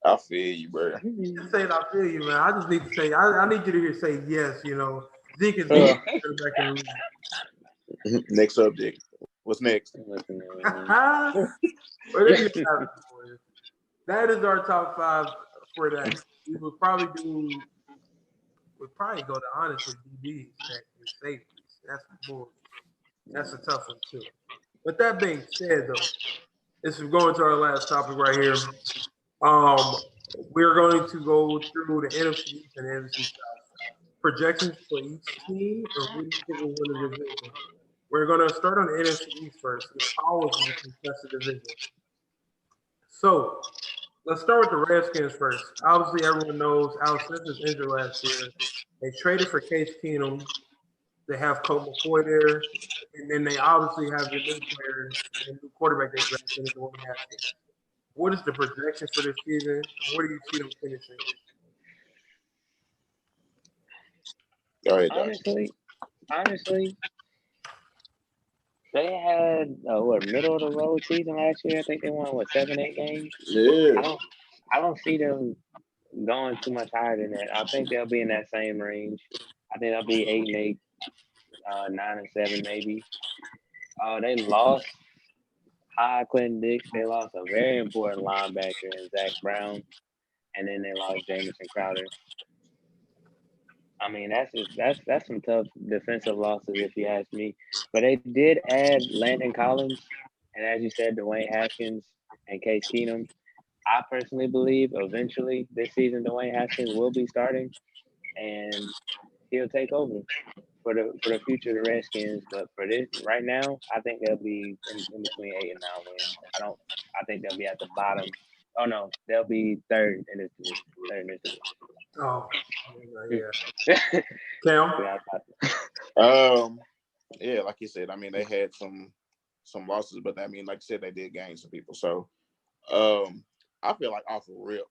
I feel you, bro. Just saying, I feel you, man. I just need to say, I need you to hear say yes. You know, Zeke is back in the league. Next subject. What's next? That is our top 5 for that. We would probably go to honestly DBs and safeties. That's more. That's a tough one too. But that being said, though, this is going to our last topic right here. We're going to go through the NFC East and NFC South projections for each team, or who do you think will win the division. We're going to start on the NFC East first. It's always a contested division. So let's start with the Redskins first. Obviously, everyone knows Alex Smith was injured last year. They traded for Case Keenum. They have Colt McCoy there, and then they obviously have the new player, the new quarterback they drafted in Dwayne Haskins. What is the projection for this season? Where do you see them finishing? Go ahead, Josh. Honestly, they had middle of the road season last year. I think they won 7-8 games. Yeah. I don't see them going too much higher than that. I think they'll be in that same range. I think they'll be 8-8, 9-7 maybe. They lost Quentin Dix. They lost a very important linebacker in Zach Brown, and then they lost Jamison Crowder. I mean, that's some tough defensive losses if you ask me. But they did add Landon Collins, and as you said, Dwayne Haskins and Case Keenum. I personally believe eventually this season Dwayne Haskins will be starting, and he'll take over for the future of the Redskins. But for this right now, I think they'll be in between 8 and 9 wins. I think they'll be at the bottom. Oh no, they'll be third in this division. Oh, yeah. Cam? Yeah, like you said, I mean, they had some losses, but I mean, like you said, they did gain some people. So I feel like off rip,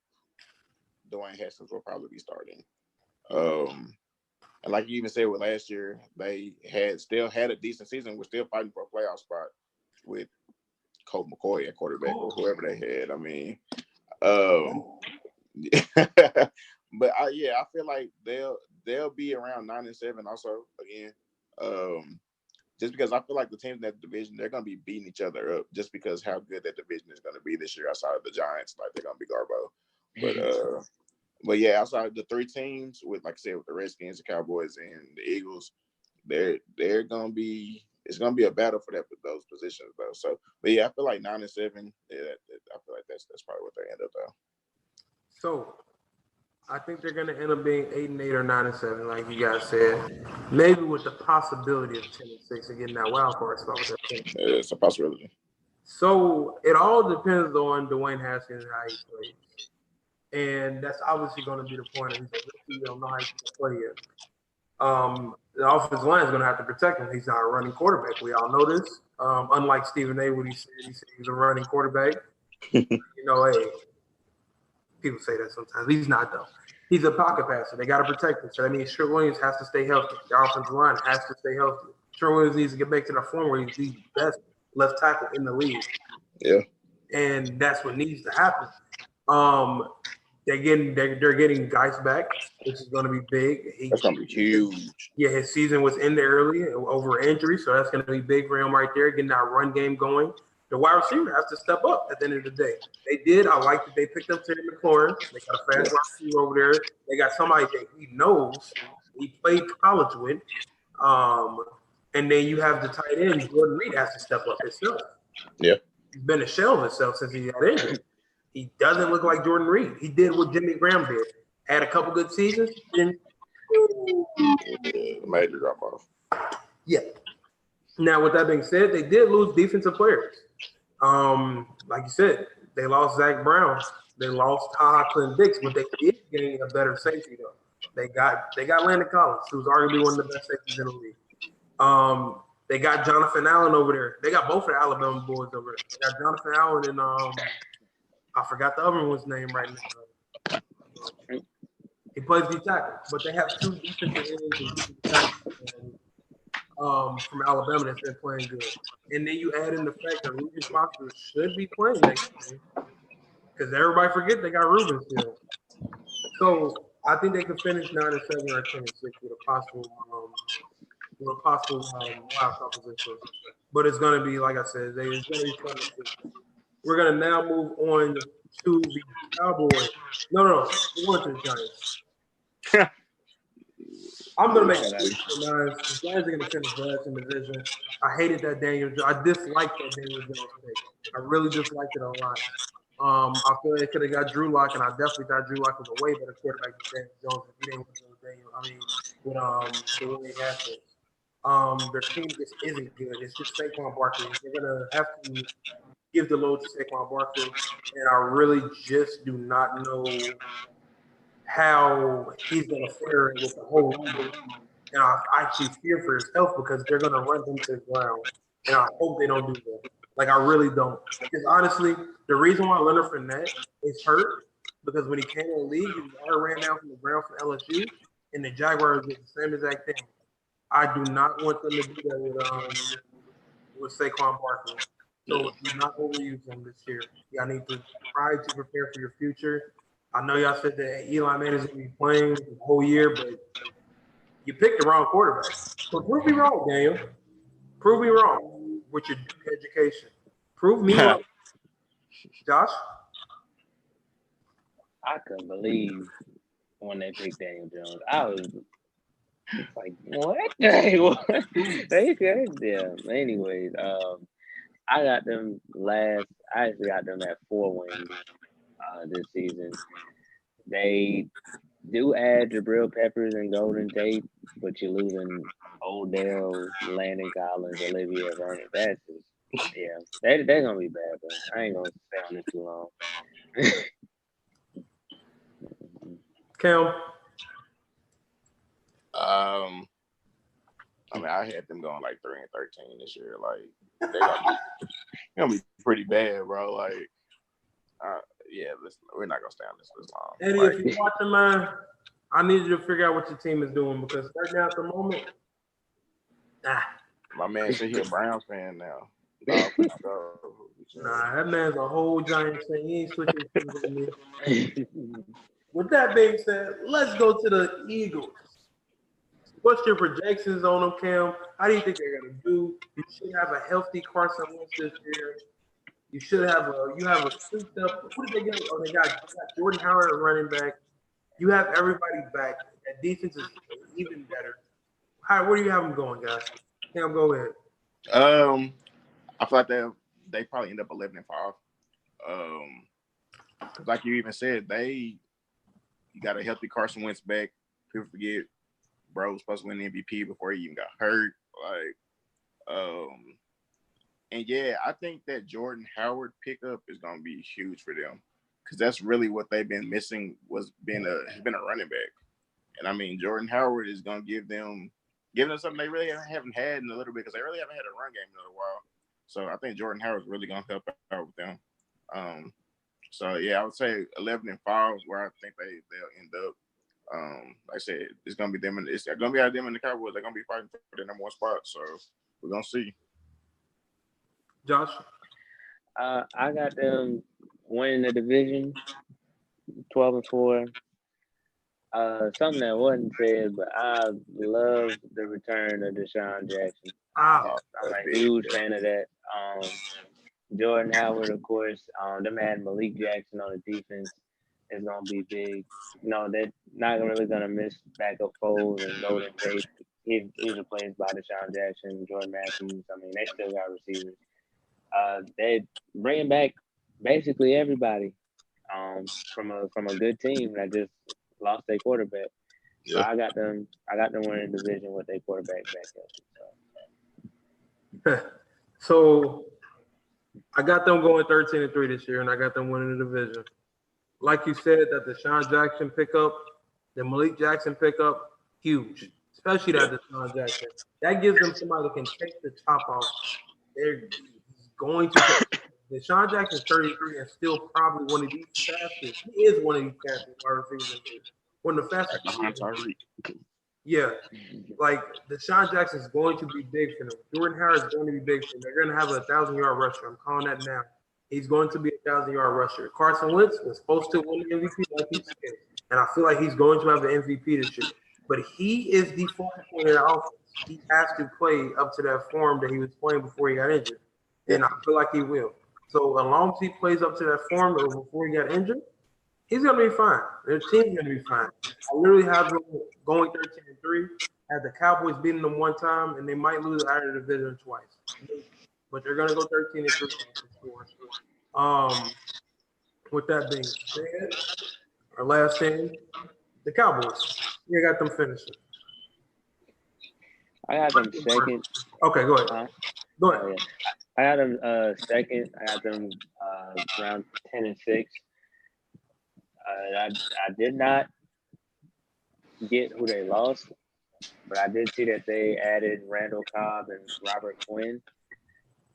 Dwayne Haskins will probably be starting. And like you even said with last year, they still had a decent season. We're still fighting for a playoff spot with Colt McCoy at quarterback or whoever they had. I mean, but I feel like they'll be around 9-7 also again. Just because I feel like the teams in that division, they're going to be beating each other up just because how good that division is going to be this year outside of the Giants. Like, they're going to be Garbo. But yeah, outside of the three teams, with like I said, with the Redskins, the Cowboys, and the Eagles, they're going to be – it's going to be a battle for those positions, though. So, but yeah, I feel like 9-7, yeah, I feel like that's probably what they end up, though. So, I think they're going to end up being 8-8 or 9-7, like you guys said. Maybe with the possibility of 10-6 and getting that wild card spot with that team. It's a possibility. So it all depends on Dwayne Haskins and how he plays. And that's obviously going to be the point. He's a rookie, you don't know how he's going to play yet. The offensive line is going to have to protect him. He's not a running quarterback. We all know this. Unlike Stephen A. What he said he's a running quarterback. Hey, people say that sometimes. He's not, though. He's a pocket passer. They got to protect him. So that means Trent Williams has to stay healthy. The offensive line has to stay healthy. Trent Williams needs to get back to the form where he's the best left tackle in the league. Yeah. And that's what needs to happen. They're getting Geis back, which is going to be big. That's going to be huge. Yeah, his season was ended early over injury, so that's going to be big for him right there, getting that run game going. The wide receiver has to step up at the end of the day. They did. I like that they picked up Terry McLaurin. They got a fast wide receiver over there. They got somebody that he knows, he played college with. And then you have the tight end, Jordan Reed, has to step up himself. Yeah. He's been a shell of himself since he got injured. He doesn't look like Jordan Reed. He did what Jimmy Graham did. Had a couple good seasons. Major drop off. Yeah. Now, with that being said, they did lose defensive players. Like you said, they lost Zach Brown. They lost Taha Clinton-Dix, but they did gain a better safety, though. They got Landon Collins, who's arguably one of the best safeties in the league. They got Jonathan Allen over there. They got both of the Alabama boys over there. They got Jonathan Allen and I forgot the other one's name right now. He plays D tackle, but they have two defensive ends from Alabama that's been playing good. And then you add in the fact that Ruben Foster should be playing next year because everybody forget they got Ruben still. So I think they could finish 9-7 or 10-6 with a possible wild card position. But it's going to be, like I said, it's going to be fun to see. We're going to now move on to the Cowboys. No. We're going to the Giants. I'm going to make it 9. The Giants are going to finish last in the division. I hated that I disliked that Daniel Jones pick. I really disliked it a lot. I feel they could have got Drew Lock, and I definitely thought Drew Lock was a way better quarterback than Daniel Jones if he didn't with the way he has it. Their team just isn't good. It's just Saquon Barkley. They're going to have to give the load to Saquon Barkley, and I really just do not know how he's going to fare with the whole league. And I actually fear for his health because they're going to run him to the ground, and I hope they don't do that. Like, I really don't. Because, honestly, the reason why Leonard Fournette is hurt because when he came in the league, he ran down from the ground for LSU, and the Jaguars did the same exact thing. I do not want them to do that with Saquon Barkley. So do not overuse him this year. Y'all need to try to prepare for your future. I know y'all said that Eli Manning is going to be playing the whole year, but you picked the wrong quarterback. So prove me wrong, Daniel. Prove me wrong with your education. Prove me wrong. Josh? I couldn't believe when they picked Daniel Jones. I was like, what? Hey, what? Yeah. Anyways, I got them last. I actually got them at 4 wins this season. They do add Jabril Peppers and Golden Tate, but you're losing Odell, Landon Collins, Olivia Vernon. That's just, yeah, they're gonna be bad, but I ain't gonna stay on this too long. Cam? I mean, I had them going like 3-13 this year. Like, they're gonna be pretty bad, bro. Like, Yeah, we're not gonna stay on this long. Eddie, Like, if you're watching, man, I need you to figure out what your team is doing because right now at the moment, my man said he a Browns fan now. nah, that man's a whole Giants fan. He ain't switching teams with me. With that being said, let's go to the Eagles. What's your projections on them, Cam? How do you think they're gonna do? You should have a healthy Carson Wentz this year. You should have a souped up. Who did they get? Oh, they got Jordan Howard at running back. You have everybody back. That defense is even better. Where do you have them going, guys? Cam, go ahead. I feel like they probably end up 11-5. Like you even said, you got a healthy Carson Wentz back. People forget bro was supposed to win the MVP before he even got hurt. And yeah, I think that Jordan Howard pickup is gonna be huge for them because that's really what they've been missing he's been a running back. And I mean Jordan Howard is gonna give them something they really haven't had in a little bit because they really haven't had a run game in a while. So I think Jordan Howard is really gonna help out with them. So yeah, I would say 11-5 is where I think they'll end up. Like I said, it's gonna be them and it's gonna be out of them and the Cowboys. They're gonna be fighting for the number one spot. So we're gonna see. Josh? I got them winning the division, 12-4. Something that wasn't said, but I love the return of Deshaun Jackson. I'm a huge fan of that. Jordan Howard, of course. Them had Malik Jackson on the defense is gonna be big. No, they're not really gonna miss backup Foles and Golden Tate. He's replaced by Deshaun Jackson, Jordan Matthews. I mean, they still got receivers. They bringing back basically everybody from a good team that just lost their quarterback. Yeah. So I got them winning the division with their quarterback back up. So I got them going 13-3 this year, and I got them winning the division. Like you said, that the Deshaun Jackson pickup, the Malik Jackson pickup, huge. Especially that Deshaun Jackson. That gives them somebody that can take the top off. They're going to Deshaun Jackson's 33 and still probably one of these fastest. He is one of these fastest wide receivers. One of the fastest. Yeah. Like Deshaun Jackson is going to be big for them. Jordan Howard is going to be big for them. They're going to have a 1,000-yard rusher. I'm calling that now. He's going to be a 1,000-yard rusher. Carson Wentz was supposed to win the MVP like he said. And I feel like he's going to have the MVP this year. But he is the focal point of the offense. He has to play up to that form that he was playing before he got injured. And I feel like he will. So as long as he plays up to that form before he got injured, he's going to be fine. Their team's going to be fine. I literally have them going 13-3. Had the Cowboys beating them one time, and they might lose out of the division twice. But they're going to go 13-3. With that being said, our last team, the Cowboys. You got them finishing. I got them second. Okay, go ahead. Go ahead. I got them second. I got them around 10-6. I did not get who they lost, but I did see that they added Randall Cobb and Robert Quinn,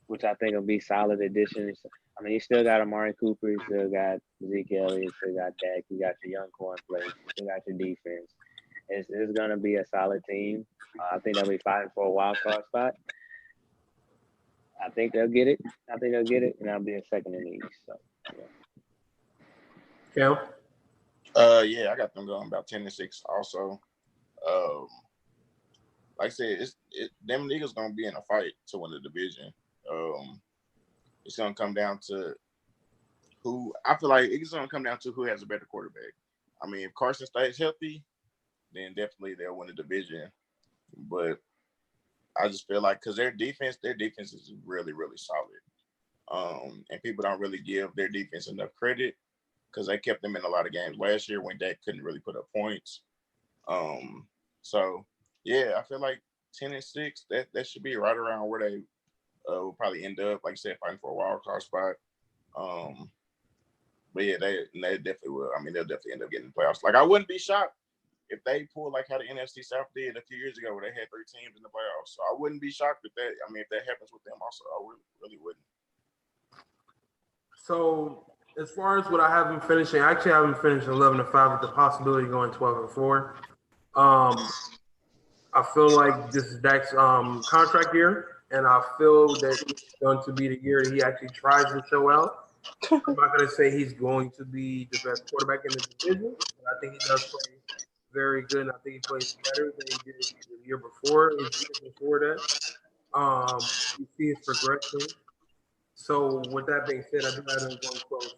which I think will be solid additions. I mean, you still got Amari Cooper, you still got Zeke Elliott, you still got Dak, you got your young core in place, you still got your defense. It's going to be a solid team. I think they'll be fighting for a wild card spot. I think they'll get it. And I'll be a second in the East. So, yeah. Yeah, I got them going about 10-6 also. Like I said, them niggas gonna be in a fight to win the division. It's gonna come down to who has a better quarterback. I mean, if Carson stays healthy, then definitely they'll win the division. But I just feel like because their defense is really, really solid. And people don't really give their defense enough credit because they kept them in a lot of games last year when Dak couldn't really put up points. So yeah, I feel like 10-6, that should be right around where they will probably end up, like I said, fighting for a wild card spot. But yeah, they definitely will. I mean, they'll definitely end up getting the playoffs. Like, I wouldn't be shocked if they pull like how the NFC South did a few years ago where they had 3 teams in the playoffs. So I wouldn't be shocked if that happens with them also. I really wouldn't. So as far as what I have been finishing, I actually haven't finished 11-5 with the possibility of going 12-4. I feel like this is Dak's contract year, and I feel that it's going to be the year that he actually tries to show out. I'm not going to say he's going to be the best quarterback in the division, but I think he does play very good, and I think he plays better than he did the year before, that. You see his progression. So with that being said, I do have them going 12-4.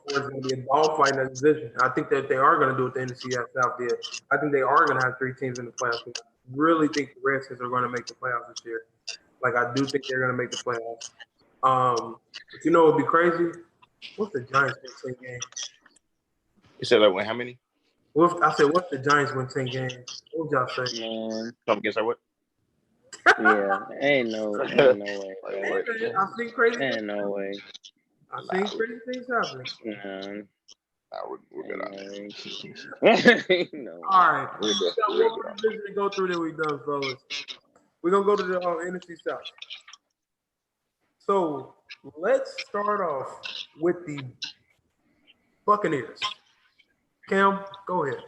It's going to be a dogfight in that division. I think that they are going to do what the NFC South did. I think they are going to have 3 teams in the playoffs. I really think the Redskins are going to make the playoffs this year. Like, I do think they're going to make the playoffs. But you know what would be crazy? What's the Giants win 10 games? You said that win how many? I said, what's the Giants win 10 games? What would y'all say? Man, Come against what? yeah, ain't no way. I think crazy. Ain't no way. I think crazy things happen. No. Nah, we're good on that. No. All right. We're good. So We're one more good. division to go through that we done, fellas. We're gonna go to the NFC South. So let's start off with the Buccaneers. Cam, go ahead.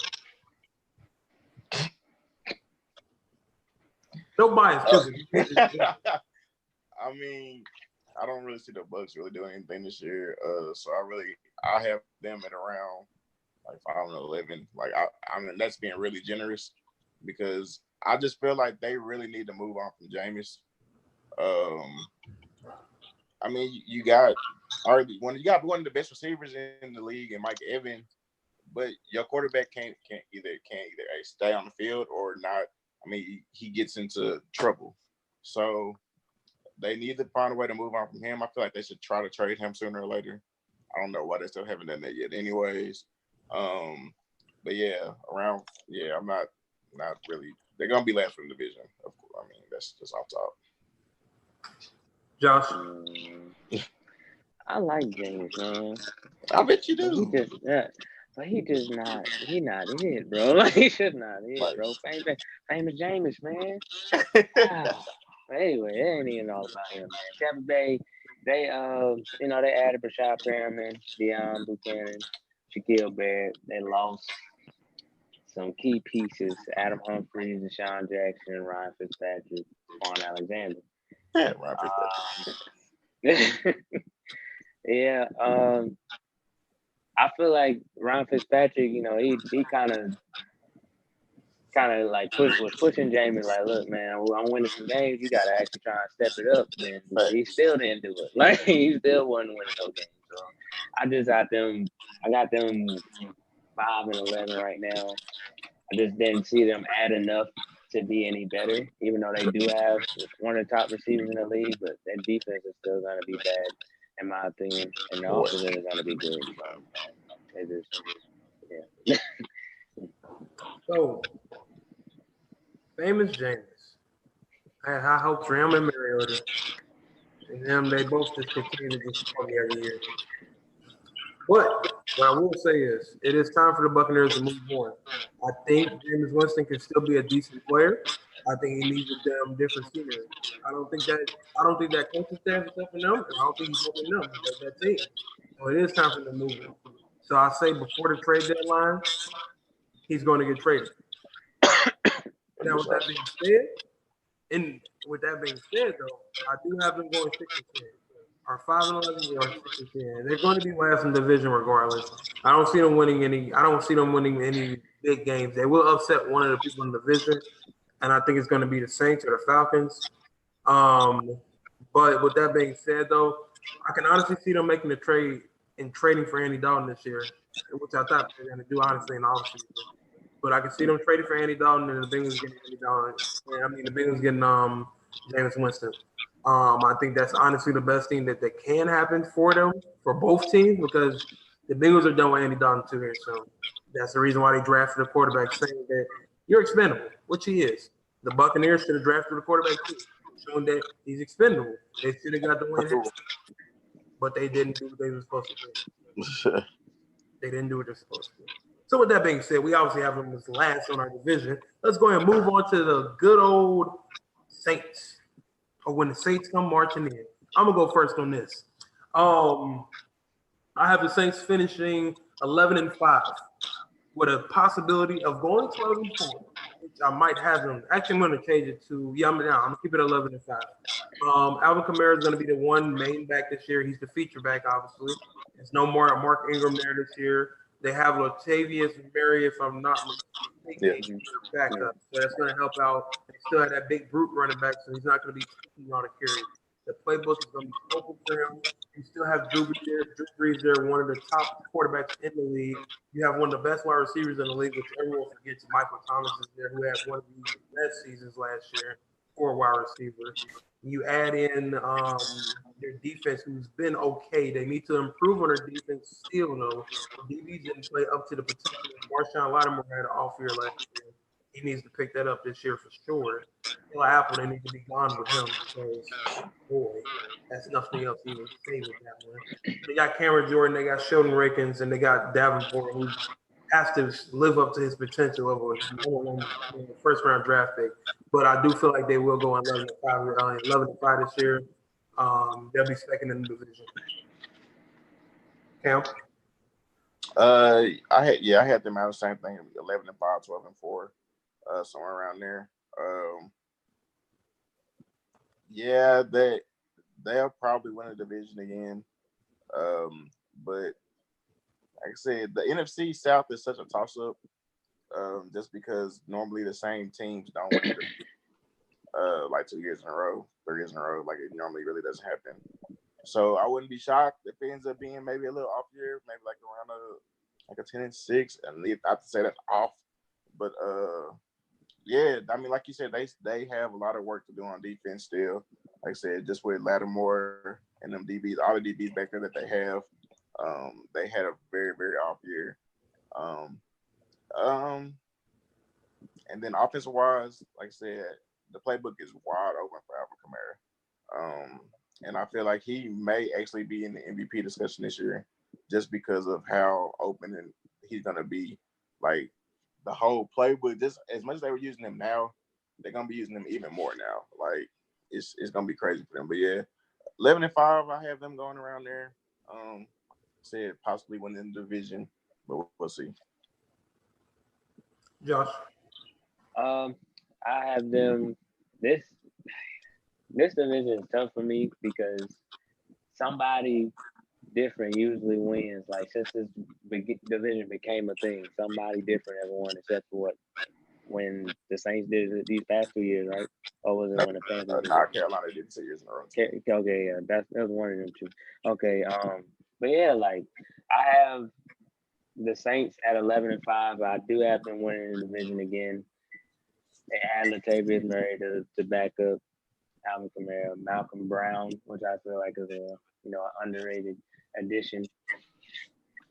No bias, I mean, I don't really see the Bucks really doing anything this year. So I have them at around like 5-11. Like I mean, that's being really generous because I just feel like they really need to move on from Jameis. I mean, you got one of the best receivers in the league, and Mike Evans, but your quarterback can't either stay on the field or not. I mean, he gets into trouble. So they need to find a way to move on from him. I feel like they should try to trade him sooner or later. I don't know why they still haven't done that yet. Anyways, but I'm not really. They're gonna be last in the division. Of course, I mean that's just off top. Josh, I like James, man. I bet you do. But he just not. He not it, bro. Like he should not it, bro. Famous James, man. But anyway, it ain't even all about him, man. Tampa Bay, they they added Brashad Perriman, Deion Buchanan, Shaquille Barrett. They lost some key pieces: Adam Humphries, Deshaun Jackson, Ryan Fitzpatrick, Quan Alexander. Yeah, Ryan Fitzpatrick. Yeah. I feel like Ryan Fitzpatrick, he kind of like was pushing Jameis like, look, man, I'm winning some games. You got to actually try and step it up. And he still didn't do it. Like, he still wasn't winning no games. So I got them 5-11 right now. I just didn't see them add enough to be any better, even though they do have one of the top receivers in the league, but their defense is still going to be bad, in my opinion. And the offense is going to be good. Yeah. So, famous James. I had high hopes for him and Mariota. And them, they both just continue to disappoint me every year. But what I will say is, it is time for the Buccaneers to move on. I think Jameis Winston can still be a decent player. I think he needs a damn different scenery. I don't think that coaching staff is helping them, and I don't think he's helping them. That's that team. So it is time for them to move on. So I say before the trade deadline, he's going to get traded. Now, with that being said, though, I do have them going 6-10. Or 5-11 or 6-10. They're going to be last in division regardless. I don't see them winning any big games. They will upset one of the people in the division, and I think it's going to be the Saints or the Falcons. But with that being said, though, I can honestly see them making a trade and trading for Andy Dalton this year, which I thought they were going to do, honestly, in all season. But I can see them trading for Andy Dalton and the Bengals getting Andy Dalton. The Bengals getting Jameis Winston. I think that's honestly the best thing that can happen for them, for both teams, because the Bengals are done with Andy Dalton too here. So that's the reason why they drafted a quarterback, saying that you're expendable, which he is. The Buccaneers should have drafted a quarterback too, showing that he's expendable. They should have got the win, but they didn't do what they were supposed to do. They didn't do what they're supposed to do. So with that being said, we obviously have them as last on our division. Let's go ahead and move on to the good old Saints. Or when the Saints come marching in. I'm going to go first on this. I I have the Saints finishing 11-5 with a possibility of going 12-4. I might have them. Actually, I'm going to change it to I'm going to keep it 11-5. Alvin Kamara is going to be the one main back this year. He's the feature back, obviously. There's no more Mark Ingram there this year. They have Latavius Murray, if I'm not mistaken, backup. So that's going to help out. They still have that big brute running back, so he's not going to be taking on a carry. The playbook is going to be open for him. You still have Drew Brees there, one of the top quarterbacks in the league. You have one of the best wide receivers in the league, which everyone forgets. Michael Thomas is there, who had one of the best seasons last year for a wide receiver. You add in their defense, who's been okay. They need to improve on their defense still, though. DBs didn't play up to the potential. Marshawn Lattimore had an off year last year. He needs to pick that up this year for sure. Taylor Apple, they need to be gone with him because, boy, that's nothing else to even say with that one. They got Cameron Jordan, they got Sheldon Rankins, and they got Davenport, who has to live up to his potential of a first-round draft pick. But I do feel like they will go 11-5 this year. They'll be second in the division. Cam? I had them out the same thing, 11-5, 12-4, somewhere around there. They'll probably win the division again. But like I said, the NFC South is such a toss-up, just because normally the same teams don't win like 2 years in a row, 3 years in a row. Like it normally really doesn't happen. So I wouldn't be shocked if it ends up being maybe a little off year, maybe like around a 10-6, and not to say that's off, but I mean, like you said, they have a lot of work to do on defense still. Like I said, just with Lattimore and them DBs, all the DBs back there that they had a very, very off year. And then offensive wise, like I said, the playbook is wide open for Alvin Kamara. And I feel like he may actually be in the MVP discussion this year just because of how open and he's going to be. Like, the whole playbook, just as much as they were using him now, they're going to be using him even more now. Like, it's going to be crazy for them. But, yeah, 11-5, I have them going around there. Said possibly winning the division, but we'll see. Josh? I have them this division is tough for me because somebody different usually wins. Like since this division became a thing, somebody different ever won, except for when the Saints did it these past 2 years, right? Or was it when the Panthers? Carolina did 2 years in a row. Okay, yeah, that was one of them two. Okay, but yeah, like I have the Saints at 11-5. I do have them winning the division again. They add Latavius Murray to back up Alvin Kamara, Malcolm Brown, which I feel like is an underrated addition.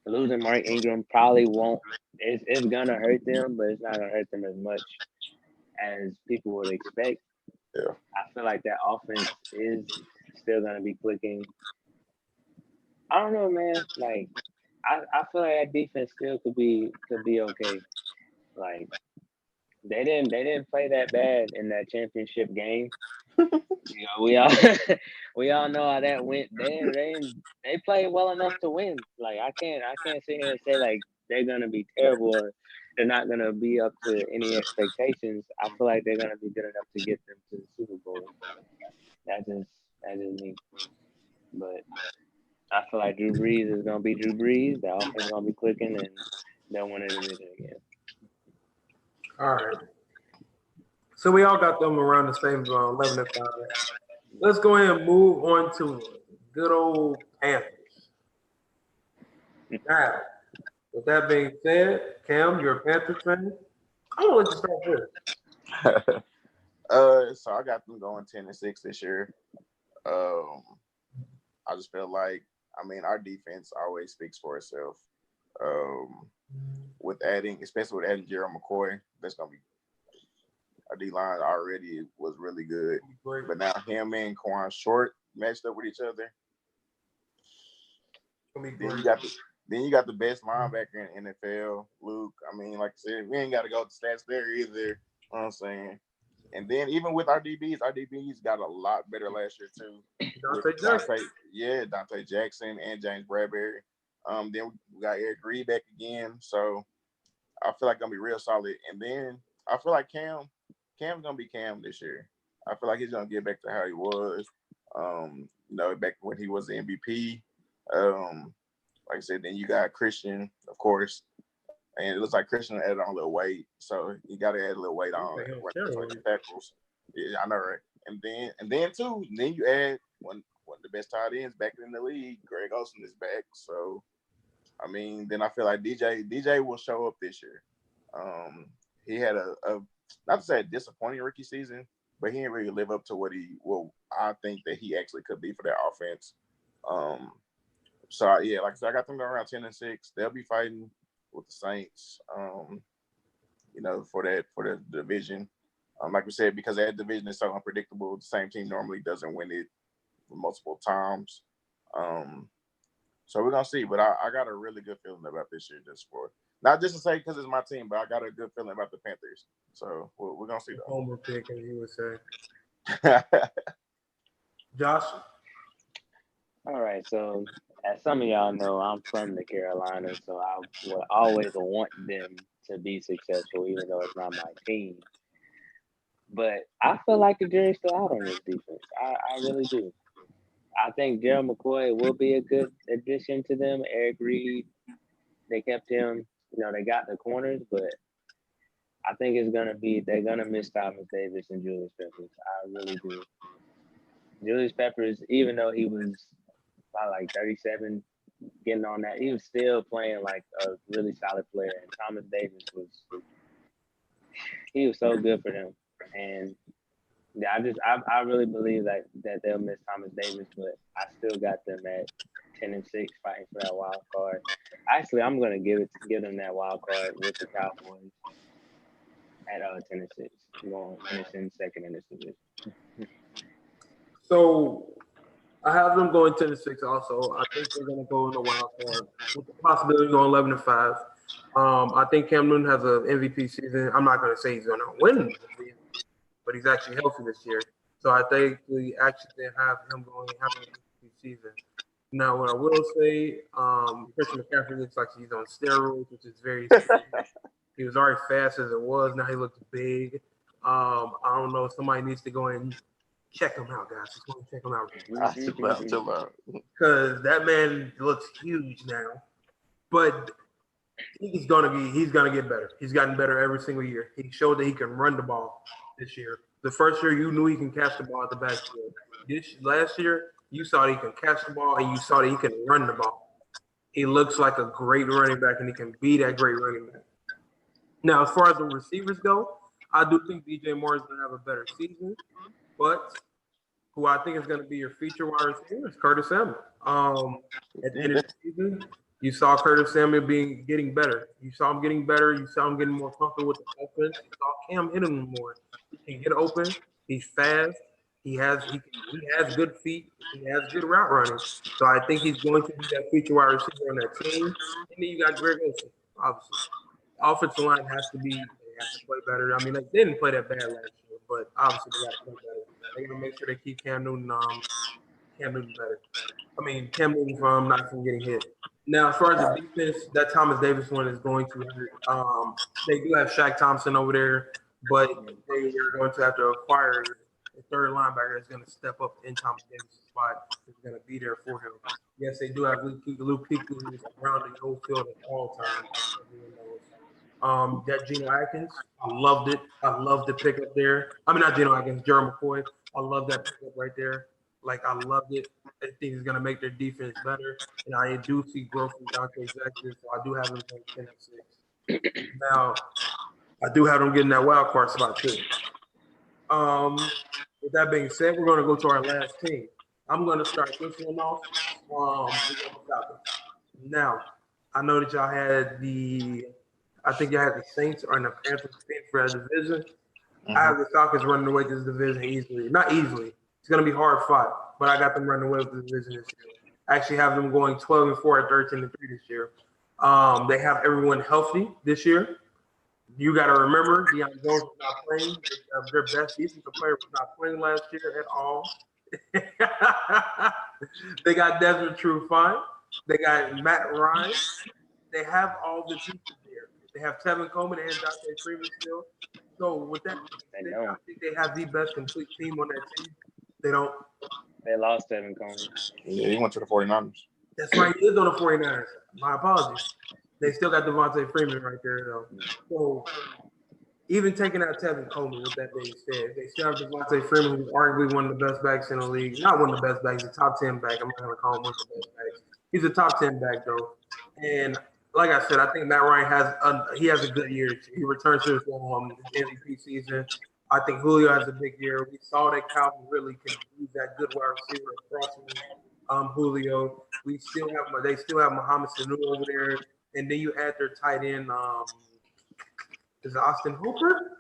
Losing Mark Ingram probably won't. It's gonna hurt them, but it's not gonna hurt them as much as people would expect. Yeah, I feel like that offense is still gonna be clicking. I don't know, man. Like I feel like that defense still could be okay. Like they didn't play that bad in that championship game. We all know how that went. They played well enough to win. Like I can't sit here and say like they're gonna be terrible or they're not gonna be up to any expectations. I feel like they're gonna be good enough to get them to the Super Bowl. That's just me. But I feel like Drew Brees is gonna be Drew Brees. The offense is gonna be clicking, and they'll win the division again. All right. So we all got them around the same 11-5. Let's go ahead and move on to good old Panthers. Now, with that being said, Cam, you're a Panthers fan. I don't let you start first. So I got them going 10-6 this year. I just feel like, our defense always speaks for itself. Especially with adding Gerald McCoy, that's gonna be. Our D-line already was really good, but now him and Quan Short matched up with each other. Then you got the best linebacker in NFL, Luke. Like I said, we ain't got to go to stats there either. You know what I'm saying? And then even with our DBs got a lot better last year too. Dante Jackson and James Bradberry. Then we got Eric Reed back again. So I feel like gonna be real solid. And then I feel like Cam's gonna be Cam this year. I feel like he's gonna get back to how he was. Back when he was the MVP. Like I said, then you got Christian, of course. And it looks like Christian added on a little weight. So you gotta add a little weight on tackles. Yeah, I know, right? And then too, then you add one of the best tight ends back in the league, Greg Olsen is back. So I mean, then I feel like DJ will show up this year. He had a not to say a disappointing rookie season, but he didn't really live up to what I think that he actually could be for that offense. So yeah, like I said, I got them going around 10-6. They'll be fighting with the Saints, for the division. Like we said, because that division is so unpredictable, the same team normally doesn't win it multiple times. So we're gonna see, but I got a really good feeling about this year, not just to say because it's my team, but I got a good feeling about the Panthers. So we're gonna see though. Homer pick, as you would say. Josh. All right, so as some of y'all know, I'm from the Carolinas, so I would always want them to be successful, even though it's not my team. But I feel like the jury's still out on this defense. I really do. I think Gerald McCoy will be a good addition to them. Eric Reed, they kept him. They got the corners, but I think they're gonna miss Thomas Davis and Julius Peppers. I really do. Julius Peppers, even though he was about like 37, getting on that, he was still playing like a really solid player. And Thomas Davis he was so good for them. And yeah, I really believe that they'll miss Thomas Davis, but I still got them at 10-6, fighting for that wild card. Actually, I'm gonna give them that wild card with the Cowboys at 10-6. We're gonna finish in second in this division. So I have them going 10-6 also. I think they're gonna go in the wild card with the possibility of going 11-5. I think Cam Newton has an MVP season. I'm not gonna say he's gonna win, but he's actually healthy this year. So I think we actually have him having an MVP season. Now, what I will say, Christian McCaffrey looks like he's on steroids, which is very he was already fast as it was. Now he looks big. I don't know. Somebody needs to go and check him out, guys. Just want to check him out. Because that man looks huge now. But he's gonna get better. He's gotten better every single year. He showed that he can run the ball this year. The first year you knew he can catch the ball at the backfield. Last year you saw that he can catch the ball and you saw that he can run the ball. He looks like a great running back and he can be that great running back. Now, as far as the receivers go, I do think DJ Moore is going to have a better season, but who I think is going to be your feature wide receiver is Curtis Samuel. At the end of the season, you saw Curtis Samuel getting better. You saw him getting better. You saw him getting more comfortable with the offense. You saw Cam hitting him more. He can get open. He's fast. He has good feet. He has good route running. So I think he's going to be that feature wide receiver on that team. And then you got Greg Olsen, obviously. Offensive line has to play better. I mean, they didn't play that bad last year, but obviously they got to play better. They got to make sure they keep Cam Newton better. I mean, Cam Newton from not from getting hit. Now, as far as the defense, that Thomas Davis one is going to hurt. They do have Shaq Thompson over there, but they are going to have to acquire a third linebacker that's going to step up in Thomas Davis' spot. Is going to be there for him. Yes, they do have Luke Kuechly, who's around the whole field at all times. That Geno Atkins, I loved it. I loved the pickup there. I mean, not Geno Atkins, Gerald McCoy. I love that pickup right there. Like, I loved it. I think it's going to make their defense better. And I do see growth from Dante Jackson, so I do have them going 10-6. Now, I do have them getting that wild card spot, too. With that being said, we're going to go to our last team. I'm going to start this one off. Now, I know that y'all had I think y'all had the Saints or the Panthers for that division. Mm-hmm. I have the Falcons running away with this division easily. Not easily. It's going to be hard fought, but I got them running away with the division this year. I actually have them going 12-4 at 13-3 this year. They have everyone healthy this year. You got to remember, Deion Jones was not playing. Their best defensive player was not playing last year at all. They got Desmond Trufant. They got Matt Ryan. They have all the pieces there. They have Tevin Coleman and Dante Freeman still. So with that, They I don't. think they have the best complete team on that team. They don't. They lost Tevin Coleman. Yeah, he went to the 49ers. That's right. He is on the 49ers. My apologies. They still got Devontae Freeman right there, though. So even taking out Tevin Coleman, with that being said, they still have Devontae Freeman, who's arguably one of the best backs in the league. Not one of the best backs, a top 10 back. I'm not going to call him one of the best backs. He's a top 10 back, though. And like I said, I think Matt Ryan has a good year. He returns to his MVP season. I think Julio has a big year. We saw that Calvin really can use that good wide receiver across from Julio. They still have Muhammad Sanu over there, and then you add their tight end. Is it Austin Hooper?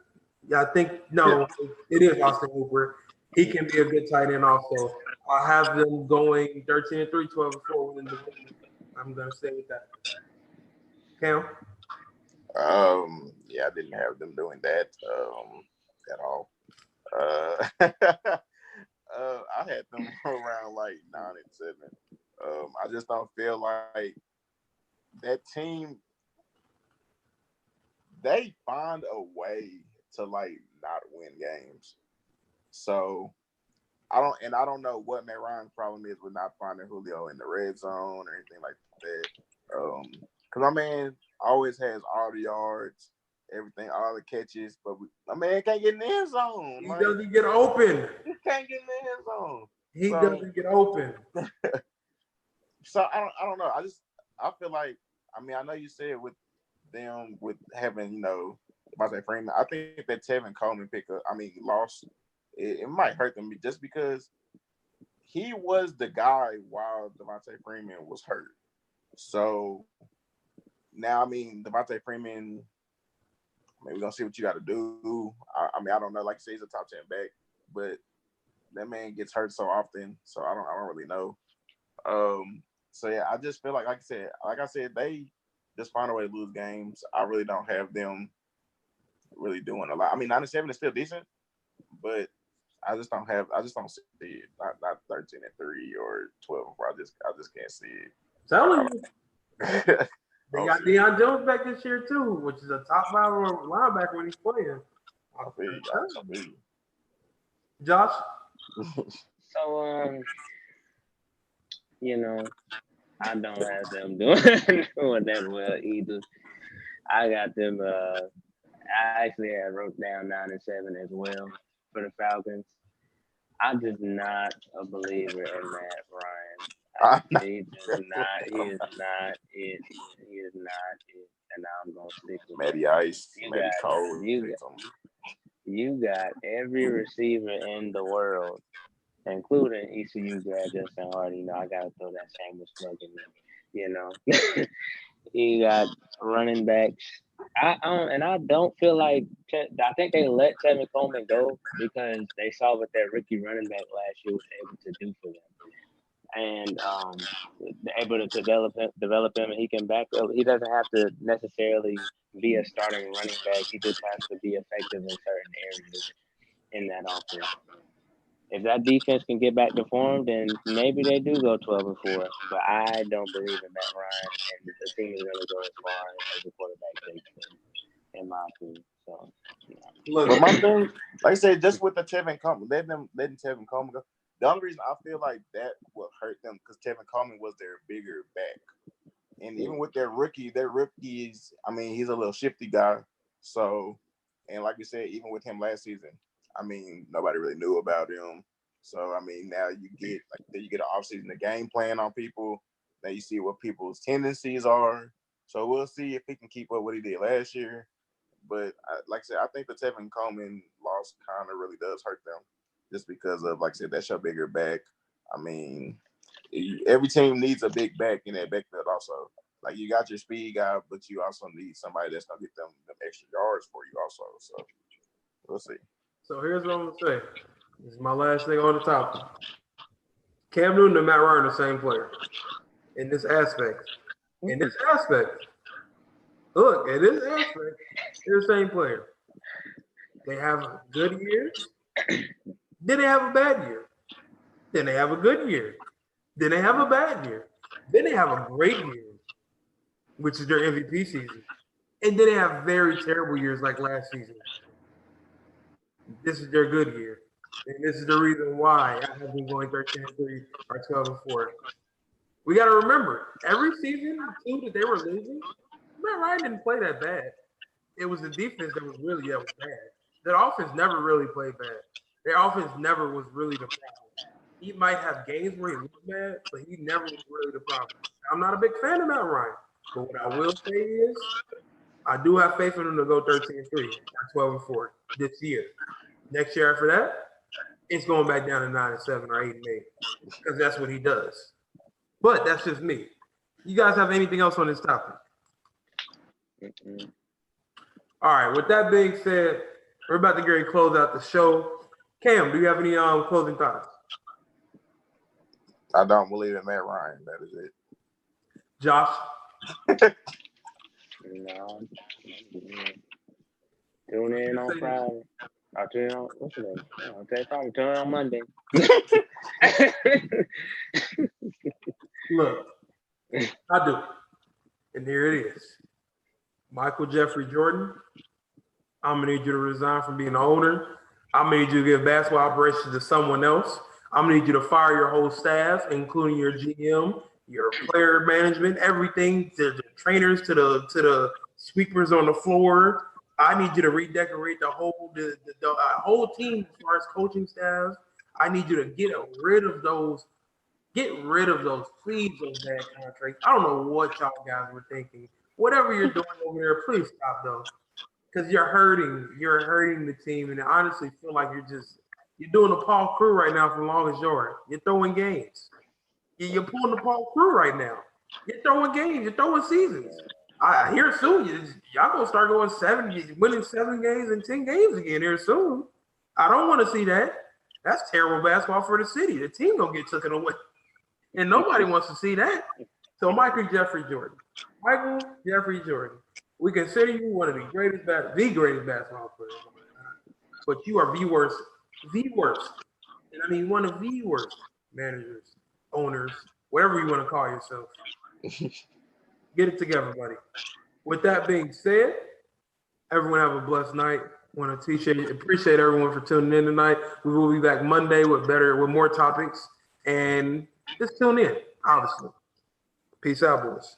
Yeah, I think no, it is Austin Hooper. He can be a good tight end also. I have them going 13-3, 12-4 winning the division. I'm gonna stay with that. Cam? Yeah, I didn't have them doing that at all. I had them around like 9-7. I just don't feel like that team. They find a way to like not win games. So I don't know what Matt Ryan's problem is with not finding Julio in the red zone or anything like that. Because my man always has all the yards, everything, all the catches, but my man can't get in the end zone. He doesn't get open. He can't get in the end zone. He doesn't get open. So I don't know. I feel like, I mean, I know you said with them with having, Devontae Freeman, I think that Tevin Coleman loss, it might hurt them just because he was the guy while Devontae Freeman was hurt. So now, Devontae Freeman, we're going to see what you got to do. I don't know. Like you say, he's a top 10 back, but that man gets hurt so often, so I don't really know. So yeah, I just feel like I said, they just find a way to lose games. I really don't have them really doing a lot. 9-7 is still decent, but I just don't see it. Not 13-3 or 12. I just can't see it. Telling you. They got Deion Jones back this year too, which is a top 5 linebacker when he's playing. I feel you. Josh? So I don't have them doing that well either. I got them. I actually had wrote down 9-7 as well for the Falcons. I'm just not a believer in Matt Ryan. He is not it. He is not it. And I'm gonna stick with maybe ice, maybe cold. You got every receiver in the world, including ECU grad Justin Hardy. I gotta throw that shameless plug in there. You got running backs. I don't feel like I think they let Tevin Coleman go because they saw what their rookie running back last year was able to do for them, and able to develop him, and he can back up. He doesn't have to necessarily be a starting running back. He just has to be effective in certain areas in that offense. If that defense can get back to form, then maybe they do go 12-4. But I don't believe in Matt Ryan, and the team is going to go as far as the quarterback takes them, in my opinion. So, But my thing, like I said, just with the Tevin Coleman, letting Tevin Coleman go. The only reason I feel like that will hurt them because Tevin Coleman was their bigger back, and even with their rookies, he's a little shifty guy. So, and like you said, even with him last season, nobody really knew about him. So, now you get an offseason, the game plan on people. Now you see what people's tendencies are. So we'll see if he can keep up what he did last year. But like I said, I think the Tevin Coleman loss kind of really does hurt them just because of, like I said, that's your bigger back. Every team needs a big back in that backfield also. Like, you got your speed guy, but you also need somebody that's going to get them extra yards for you also. So we'll see. So here's what I'm going to say. This is my last thing on the topic. Cam Newton and Matt Ryan are the same player in this aspect. Look, in this aspect, they're the same player. They have good years. Then they have a bad year. Then they have a good year. Then they have a bad year. Then they have a great year, which is their MVP season. And then they have very terrible years like last season. This is their good year. And this is the reason why I have been going 13-3 or 12-4. We got to remember, every season, too, that they were losing, Matt Ryan didn't play that bad. It was the defense that was bad. Their offense never really played bad. Their offense never was really the problem. He might have games where he looked bad, but he never was really the problem. I'm not a big fan of Matt Ryan. But what I will say is, I do have faith in him to go 13-3 or 12-4 this year. Next year after that, it's going back down to 9-7 or 8-8 because that's what he does. But that's just me. You guys have anything else on this topic? All right. With that being said, we're about to get ready to close out the show. Cam, do you have any closing thoughts? I don't believe in Matt Ryan. That is it. Josh? No. Tune in on Friday. I'll tune in on what's the name? I'll tell you Friday. Tune in on Monday. Look, I do. And here it is. Michael Jeffrey Jordan, I'm going to need you to resign from being the owner. I'm going to need you to give basketball operations to someone else. I'm going to need you to fire your whole staff, including your GM, your player management, everything, to the trainers, to the sweepers on the floor. I need you to redecorate the whole team as far as coaching staff. I need you to get rid of those, please, those bad contracts. I don't know what y'all guys were thinking. Whatever you're doing over there, please stop those. Because you're hurting the team, and I honestly feel like you're doing the Paul Crew right now for Longest Yard. You're throwing games. You're pulling the Paul Crew right now. You're throwing games. You're throwing seasons. I hear soon y'all gonna start going winning 7 games and 10 games again here soon. I don't want to see that. That's terrible basketball for the city. The team gonna get taken away, and nobody wants to see that. So Michael Jeffrey Jordan, we consider you one of the greatest basketball players, but you are the worst, and I mean one of the worst managers, owners, whatever you want to call yourself. Get it together, buddy. With that being said, everyone have a blessed night. Want to appreciate everyone for tuning in tonight. We will be back Monday with more topics, and just tune in, obviously. Peace out, boys.